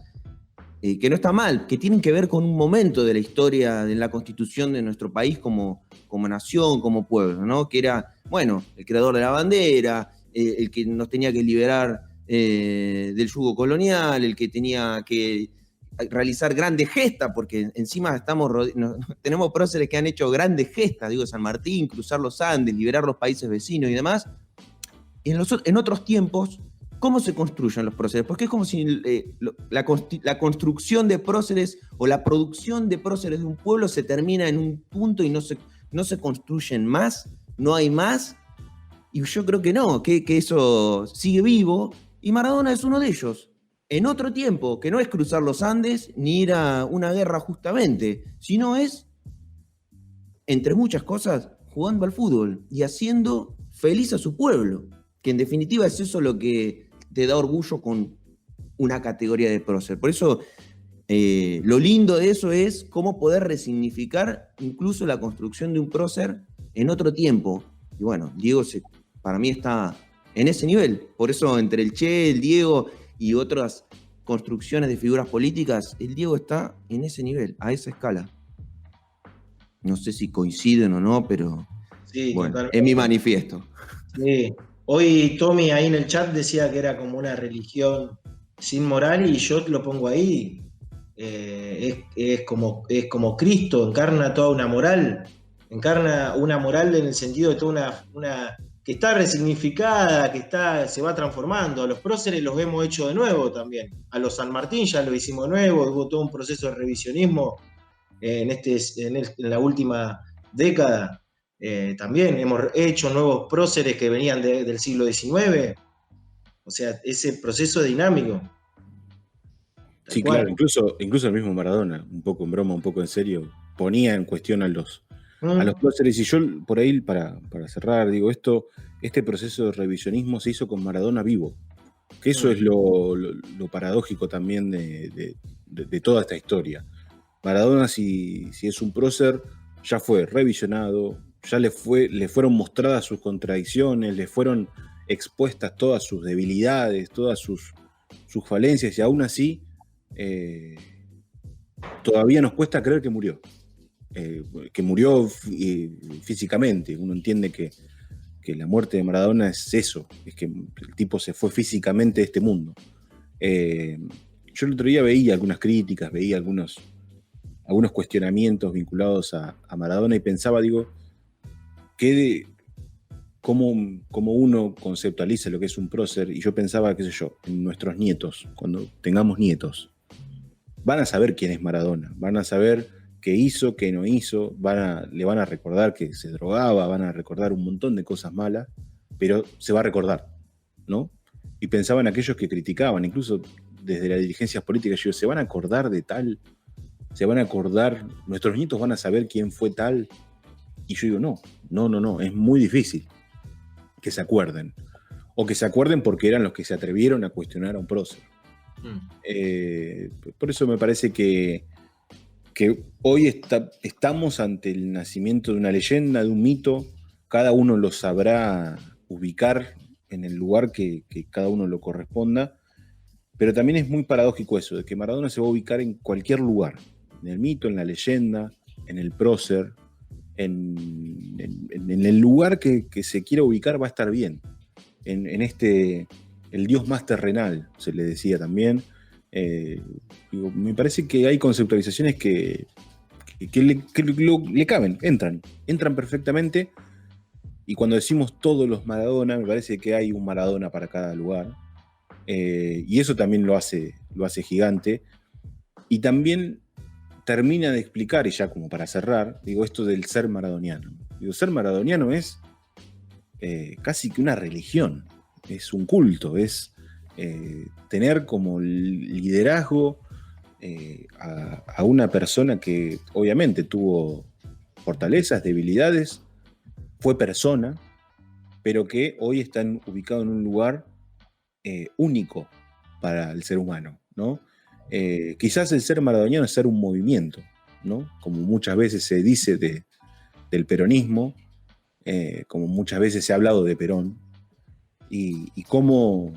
que no está mal, que tienen que ver con un momento de la historia, de la constitución de nuestro país como nación, como pueblo, ¿no? Que era, bueno, el creador de la bandera, el que nos tenía que liberar del yugo colonial, el que tenía que realizar grandes gestas, porque encima tenemos próceres que han hecho grandes gestas, digo, San Martín, cruzar los Andes, liberar los países vecinos y demás. En otros tiempos, ¿cómo se construyen los próceres? Porque es como si la construcción de próceres o la producción de próceres de un pueblo se termina en un punto y no se construyen más, no hay más. Y yo creo que no, que eso sigue vivo, y Maradona es uno de ellos. En otro tiempo, que no es cruzar los Andes ni ir a una guerra justamente, sino es, entre muchas cosas, jugando al fútbol y haciendo feliz a su pueblo, que en definitiva es eso lo que te da orgullo con una categoría de prócer. Por eso lo lindo de eso es cómo poder resignificar incluso la construcción de un prócer en otro tiempo. Y bueno, Diego para mí está en ese nivel. Por eso entre el Che, el Diego y otras construcciones de figuras políticas, el Diego está en ese nivel, a esa escala. No sé si coinciden o no, pero sí, bueno, totalmente. Es mi manifiesto. Sí. Hoy Tommy ahí en el chat decía que era como una religión sin moral, y yo lo pongo ahí. Es como Cristo encarna toda una moral encarna una moral en el sentido de toda una que está resignificada, que se va transformando. A los próceres los hemos hecho de nuevo también. A los San Martín ya lo hicimos de nuevo, hubo todo un proceso de revisionismo en la última década. También hemos hecho nuevos próceres que venían del siglo XIX. O sea, ese proceso es dinámico. Sí, claro, incluso el mismo Maradona, un poco en broma, un poco en serio, ponía en cuestión a los próceres. Y yo, por ahí, para cerrar, digo, este proceso de revisionismo se hizo con Maradona vivo, que eso es lo paradójico también de toda esta historia. Maradona, si es un prócer, ya fue revisionado, ya le fueron mostradas sus contradicciones, le fueron expuestas todas sus debilidades, todas sus falencias, y aún así todavía nos cuesta creer que murió. Físicamente. Uno entiende que la muerte de Maradona es eso, es que el tipo se fue físicamente de este mundo. Yo el otro día veía algunas críticas, veía algunos cuestionamientos vinculados a Maradona y pensaba, digo, cómo uno conceptualiza lo que es un prócer, y yo pensaba, qué sé yo, en nuestros nietos, cuando tengamos nietos, van a saber quién es Maradona, van a saber qué hizo, qué no hizo, le van a recordar que se drogaba, van a recordar un montón de cosas malas, pero se va a recordar, ¿no? Y pensaba en aquellos que criticaban, incluso desde las dirigencias políticas, yo, se van a acordar de tal, se van a acordar, nuestros nietos van a saber quién fue tal, y yo digo, no, es muy difícil que se acuerden, o que se acuerden porque eran los que se atrevieron a cuestionar a un prócer. Por eso me parece que hoy estamos ante el nacimiento de una leyenda, de un mito. Cada uno lo sabrá ubicar en el lugar que cada uno lo corresponda, pero también es muy paradójico eso, de que Maradona se va a ubicar en cualquier lugar, en el mito, en la leyenda, en el prócer, en el lugar que se quiera ubicar va a estar bien. En el Dios más terrenal, se le decía también. Me parece que hay conceptualizaciones que le caben, entran perfectamente, y cuando decimos todos los Maradona, me parece que hay un Maradona para cada lugar, y eso también lo hace gigante, y también termina de explicar, y ya como para cerrar, digo, esto del ser maradoniano. Digo, ser maradoniano es casi que una religión, es un culto, es tener como liderazgo a una persona que obviamente tuvo fortalezas, debilidades, fue persona, pero que hoy está ubicado en un lugar único para el ser humano, ¿no? Quizás el ser maradoniano es ser un movimiento, ¿no? Como muchas veces se dice del peronismo, como muchas veces se ha hablado de Perón, y cómo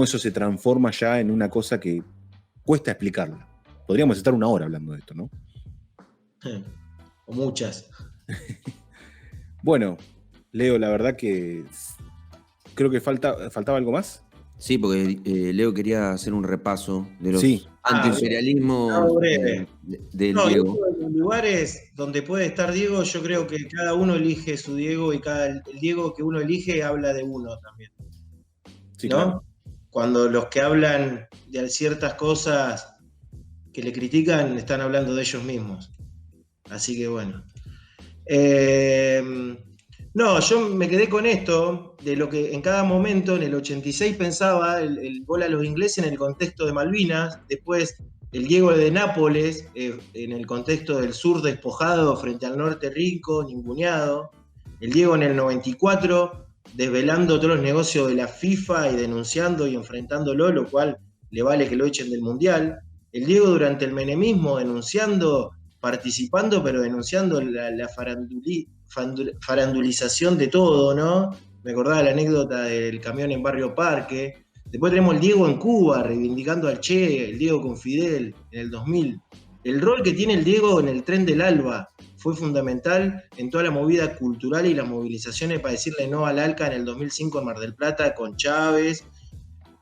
eso se transforma ya en una cosa que cuesta explicarla. Podríamos estar una hora hablando de esto, ¿no? O muchas. Bueno, Leo, la verdad que creo que faltaba algo más. Sí, porque Leo quería hacer un repaso de los antiimperialismos del Diego. En lugares donde puede estar Diego, yo creo que cada uno elige su Diego, y el Diego que uno elige habla de uno también. Sí, ¿no? claro. Cuando los que hablan de ciertas cosas que le critican están hablando de ellos mismos. Así que bueno. No, yo me quedé con esto, de lo que en cada momento, en el 86 pensaba el gol a los ingleses en el contexto de Malvinas, después el Diego de Nápoles, en el contexto del sur despojado frente al norte rico, ninguneado, el Diego en el 94, desvelando todos los negocios de la FIFA y denunciando y enfrentándolo, lo cual le vale que lo echen del Mundial, el Diego durante el menemismo denunciando, participando, pero denunciando la farandulización de todo, ¿no? Me acordaba la anécdota del camión en Barrio Parque. Después tenemos el Diego en Cuba, reivindicando al Che, el Diego con Fidel en el 2000. El rol que tiene el Diego en el Tren del Alba fue fundamental en toda la movida cultural y las movilizaciones para decirle no al ALCA en el 2005 en Mar del Plata con Chávez.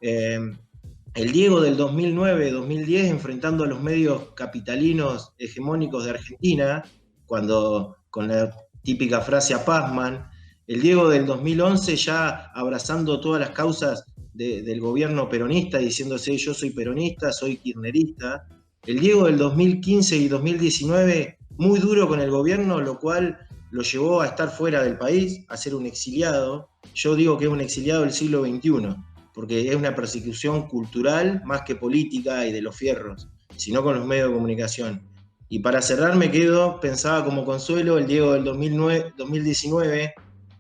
El Diego del 2009-2010 enfrentando a los medios capitalinos hegemónicos de Argentina, cuando con la típica frase a Pazman, el Diego del 2011 ya abrazando todas las causas del gobierno peronista, diciéndose yo soy peronista, soy kirchnerista, el Diego del 2015 y 2019 muy duro con el gobierno, lo cual lo llevó a estar fuera del país, a ser un exiliado. Yo digo que es un exiliado del siglo XXI, porque es una persecución cultural más que política y de los fierros, sino con los medios de comunicación. Y para cerrar me quedo, pensaba como consuelo, el Diego del 2019,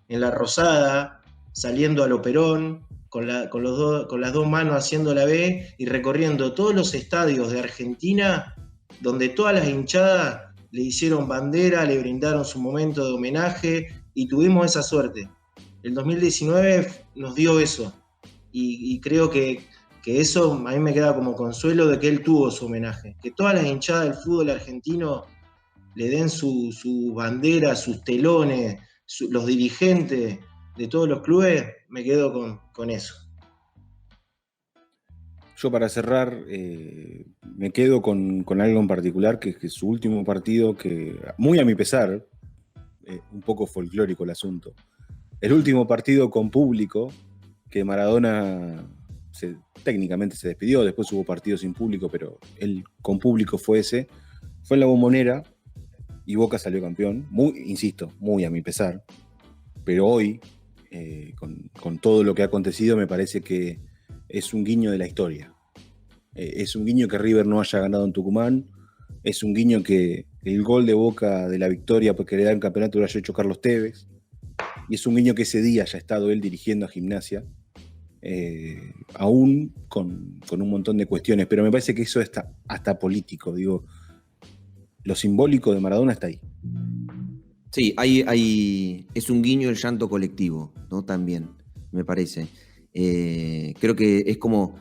en la Rosada, saliendo a lo Perón, con las dos manos haciendo la B y recorriendo todos los estadios de Argentina, donde todas las hinchadas le hicieron bandera, le brindaron su momento de homenaje y tuvimos esa suerte. El 2019 nos dio eso y creo que eso a mí me queda como consuelo de que él tuvo su homenaje. Que todas las hinchadas del fútbol argentino le den su bandera, sus telones, los dirigentes de todos los clubes, me quedo con eso. Yo para cerrar me quedo con algo en particular, que es su último partido, que muy a mi pesar, un poco folclórico el asunto, el último partido con público, que Maradona técnicamente se despidió, después hubo partidos sin público, pero él con público fue ese, fue en la Bombonera y Boca salió campeón, insisto, muy a mi pesar, pero hoy, con todo lo que ha acontecido, me parece que es un guiño de la historia. Es un guiño que River no haya ganado en Tucumán, es un guiño que el gol de Boca de la victoria porque le da el campeonato lo haya hecho Carlos Tevez, y es un guiño que ese día haya estado él dirigiendo a Gimnasia, aún con un montón de cuestiones, pero me parece que eso está hasta político, digo, lo simbólico de Maradona está ahí. Sí, es un guiño el llanto colectivo, ¿no? También, me parece. Creo que es como,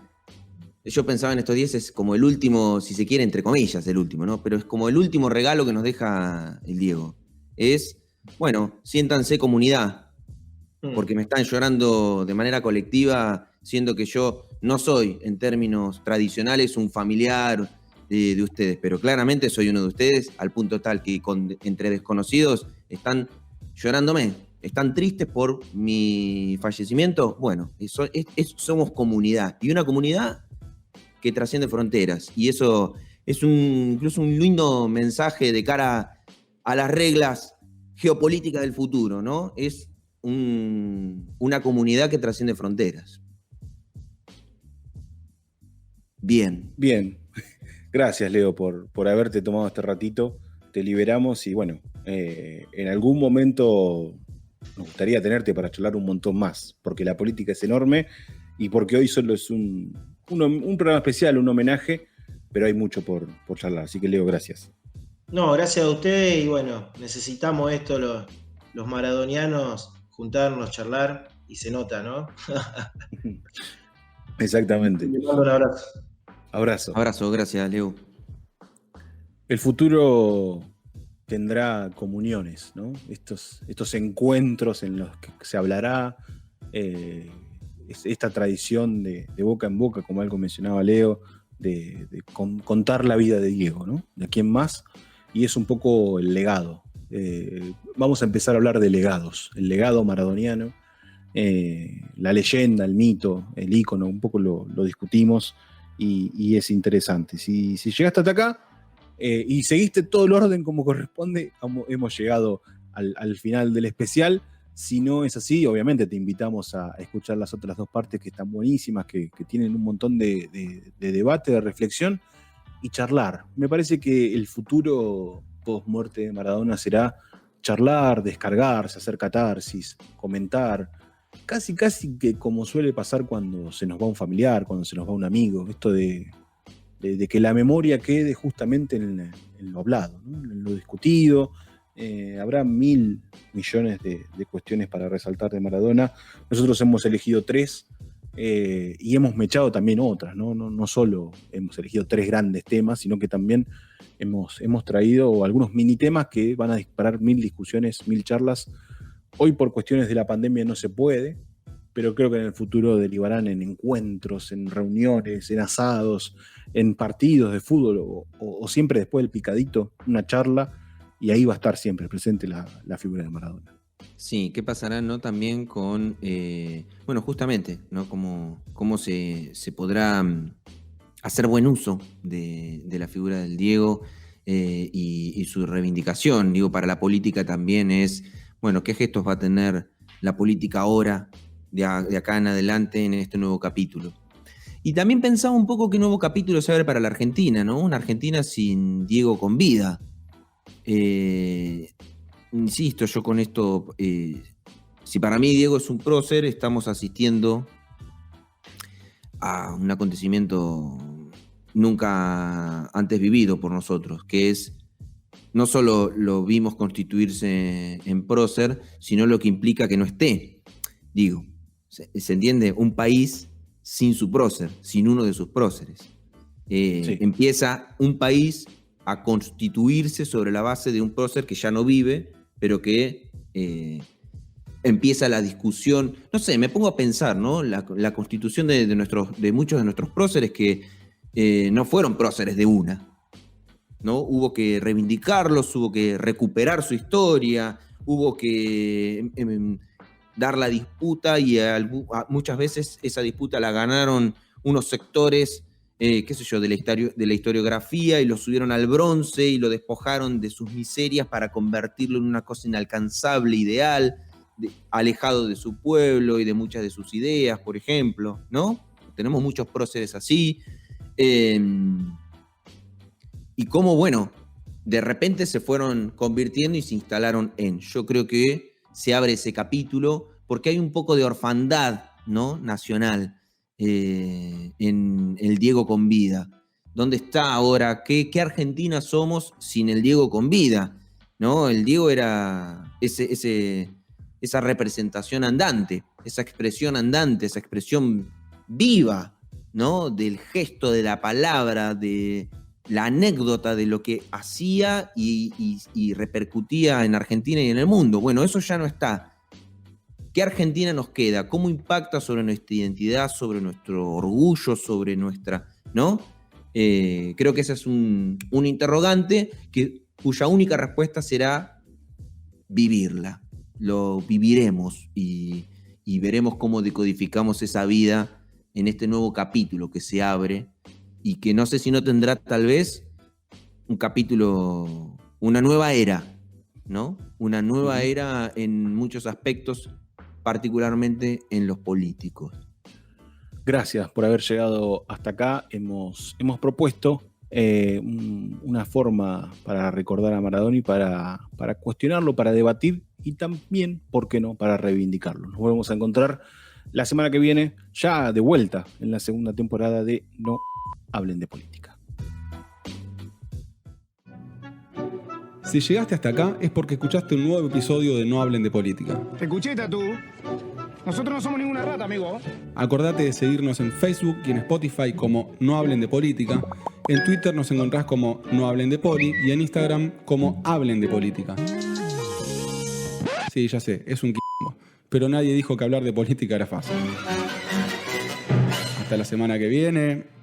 yo pensaba en estos días, es como el último, si se quiere, entre comillas, el último, ¿no? Pero es como el último regalo que nos deja el Diego. Es, bueno, siéntanse comunidad, porque me están llorando de manera colectiva, siendo que yo no soy, en términos tradicionales, un familiar de ustedes, pero claramente soy uno de ustedes, al punto tal que entre desconocidos están llorándome, están tristes por mi fallecimiento. Bueno, somos comunidad, y una comunidad que trasciende fronteras, y eso es incluso un lindo mensaje de cara a las reglas geopolíticas del futuro, ¿no? Es una comunidad que trasciende fronteras. Bien. Gracias, Leo, por haberte tomado este ratito. Te liberamos y bueno, en algún momento nos gustaría tenerte para charlar un montón más, porque la política es enorme y porque hoy solo es un programa especial, un homenaje, pero hay mucho por charlar. Así que, Leo, gracias. No, gracias a ustedes y bueno, necesitamos esto los maradonianos, juntarnos, charlar y se nota, ¿no? Exactamente. Te mando un abrazo. Abrazo, gracias, Leo. El futuro tendrá comuniones, ¿no? Estos encuentros en los que se hablará, esta tradición de boca en boca, como algo mencionaba Leo, de contar la vida de Diego, ¿no? De quién más, y es un poco el legado. Vamos a empezar a hablar de legados, el legado maradoniano, la leyenda, el mito, el ícono, un poco lo discutimos y es interesante. Si llegaste hasta acá y seguiste todo el orden como corresponde, hemos llegado al final del especial. Si no es así, obviamente te invitamos a escuchar las otras dos partes que están buenísimas, que tienen un montón de debate, de reflexión y charlar. Me parece que el futuro post-muerte de Maradona será charlar, descargarse, hacer catarsis, comentar, casi que como suele pasar cuando se nos va un familiar, cuando se nos va un amigo, esto de que la memoria quede justamente en lo hablado, ¿no? En lo discutido. Habrá 1.000 millones de cuestiones para resaltar de Maradona. Nosotros hemos elegido 3 y hemos mechado también otras, ¿no? No solo hemos elegido 3 grandes temas, sino que también hemos traído algunos mini temas que van a disparar 1.000 discusiones, 1.000 charlas. Hoy por cuestiones de la pandemia no se puede, pero creo que en el futuro derivarán en encuentros, en reuniones, en asados, en partidos de fútbol o siempre después del picadito, una charla y ahí va a estar siempre presente la figura de Maradona. Sí, ¿qué pasará, no? También con, bueno, justamente, ¿no? Cómo se podrá hacer buen uso de la figura del Diego y su reivindicación. Digo, para la política también es, bueno, ¿qué gestos va a tener la política ahora, de acá en adelante, en este nuevo capítulo? Y también pensaba un poco qué nuevo capítulo se abre para la Argentina, ¿no? Una Argentina sin Diego con vida. Insisto yo con esto, si para mí Diego es un prócer, estamos asistiendo a un acontecimiento nunca antes vivido por nosotros, que es, no solo lo vimos constituirse en prócer, sino lo que implica que no esté. Digo, ¿se entiende? Un país sin su prócer, sin uno de sus próceres. Sí. Empieza un país a constituirse sobre la base de un prócer que ya no vive, pero que empieza la discusión. No sé, me pongo a pensar, ¿no? La constitución de muchos de nuestros próceres que no fueron próceres de una, ¿no? Hubo que reivindicarlos, hubo que recuperar su historia, hubo que dar la disputa y muchas veces esa disputa la ganaron unos sectores, qué sé yo, de la historiografía, y lo subieron al bronce y lo despojaron de sus miserias para convertirlo en una cosa inalcanzable, ideal, alejado de su pueblo y de muchas de sus ideas, por ejemplo, ¿no? Tenemos muchos próceres así. Y cómo, bueno, de repente se fueron convirtiendo y se instalaron en. Yo creo que se abre ese capítulo porque hay un poco de orfandad, ¿no? Nacional en el Diego con vida. ¿Dónde está ahora? ¿Qué Argentina somos sin el Diego con vida? ¿No? El Diego era esa representación andante, esa expresión andante, esa expresión viva, ¿no? Del gesto, de la palabra, de la anécdota de lo que hacía y repercutía en Argentina y en el mundo. Bueno, eso ya no está. ¿Qué Argentina nos queda? ¿Cómo impacta sobre nuestra identidad, sobre nuestro orgullo, sobre nuestra, ¿no? Creo que ese es un interrogante cuya única respuesta será vivirla. Lo viviremos y veremos cómo decodificamos esa vida en este nuevo capítulo que se abre y que no sé si no tendrá tal vez un capítulo, una nueva era, ¿no? Una nueva era en muchos aspectos, particularmente en los políticos. Gracias por haber llegado hasta acá. Hemos propuesto una forma para recordar a Maradona y para cuestionarlo, para debatir y también, ¿por qué no?, para reivindicarlo. Nos volvemos a encontrar la semana que viene, ya de vuelta en la segunda temporada de No Hablen de Política. Si llegaste hasta acá es porque escuchaste un nuevo episodio de No Hablen de Política. Te escuché, Tatú. Nosotros no somos ninguna rata, amigo. Acordate de seguirnos en Facebook y en Spotify como No Hablen de Política. En Twitter nos encontrás como No Hablen de Poli y en Instagram como Hablen de Política. Sí, ya sé, es un quilombo, pero nadie dijo que hablar de política era fácil. Hasta la semana que viene.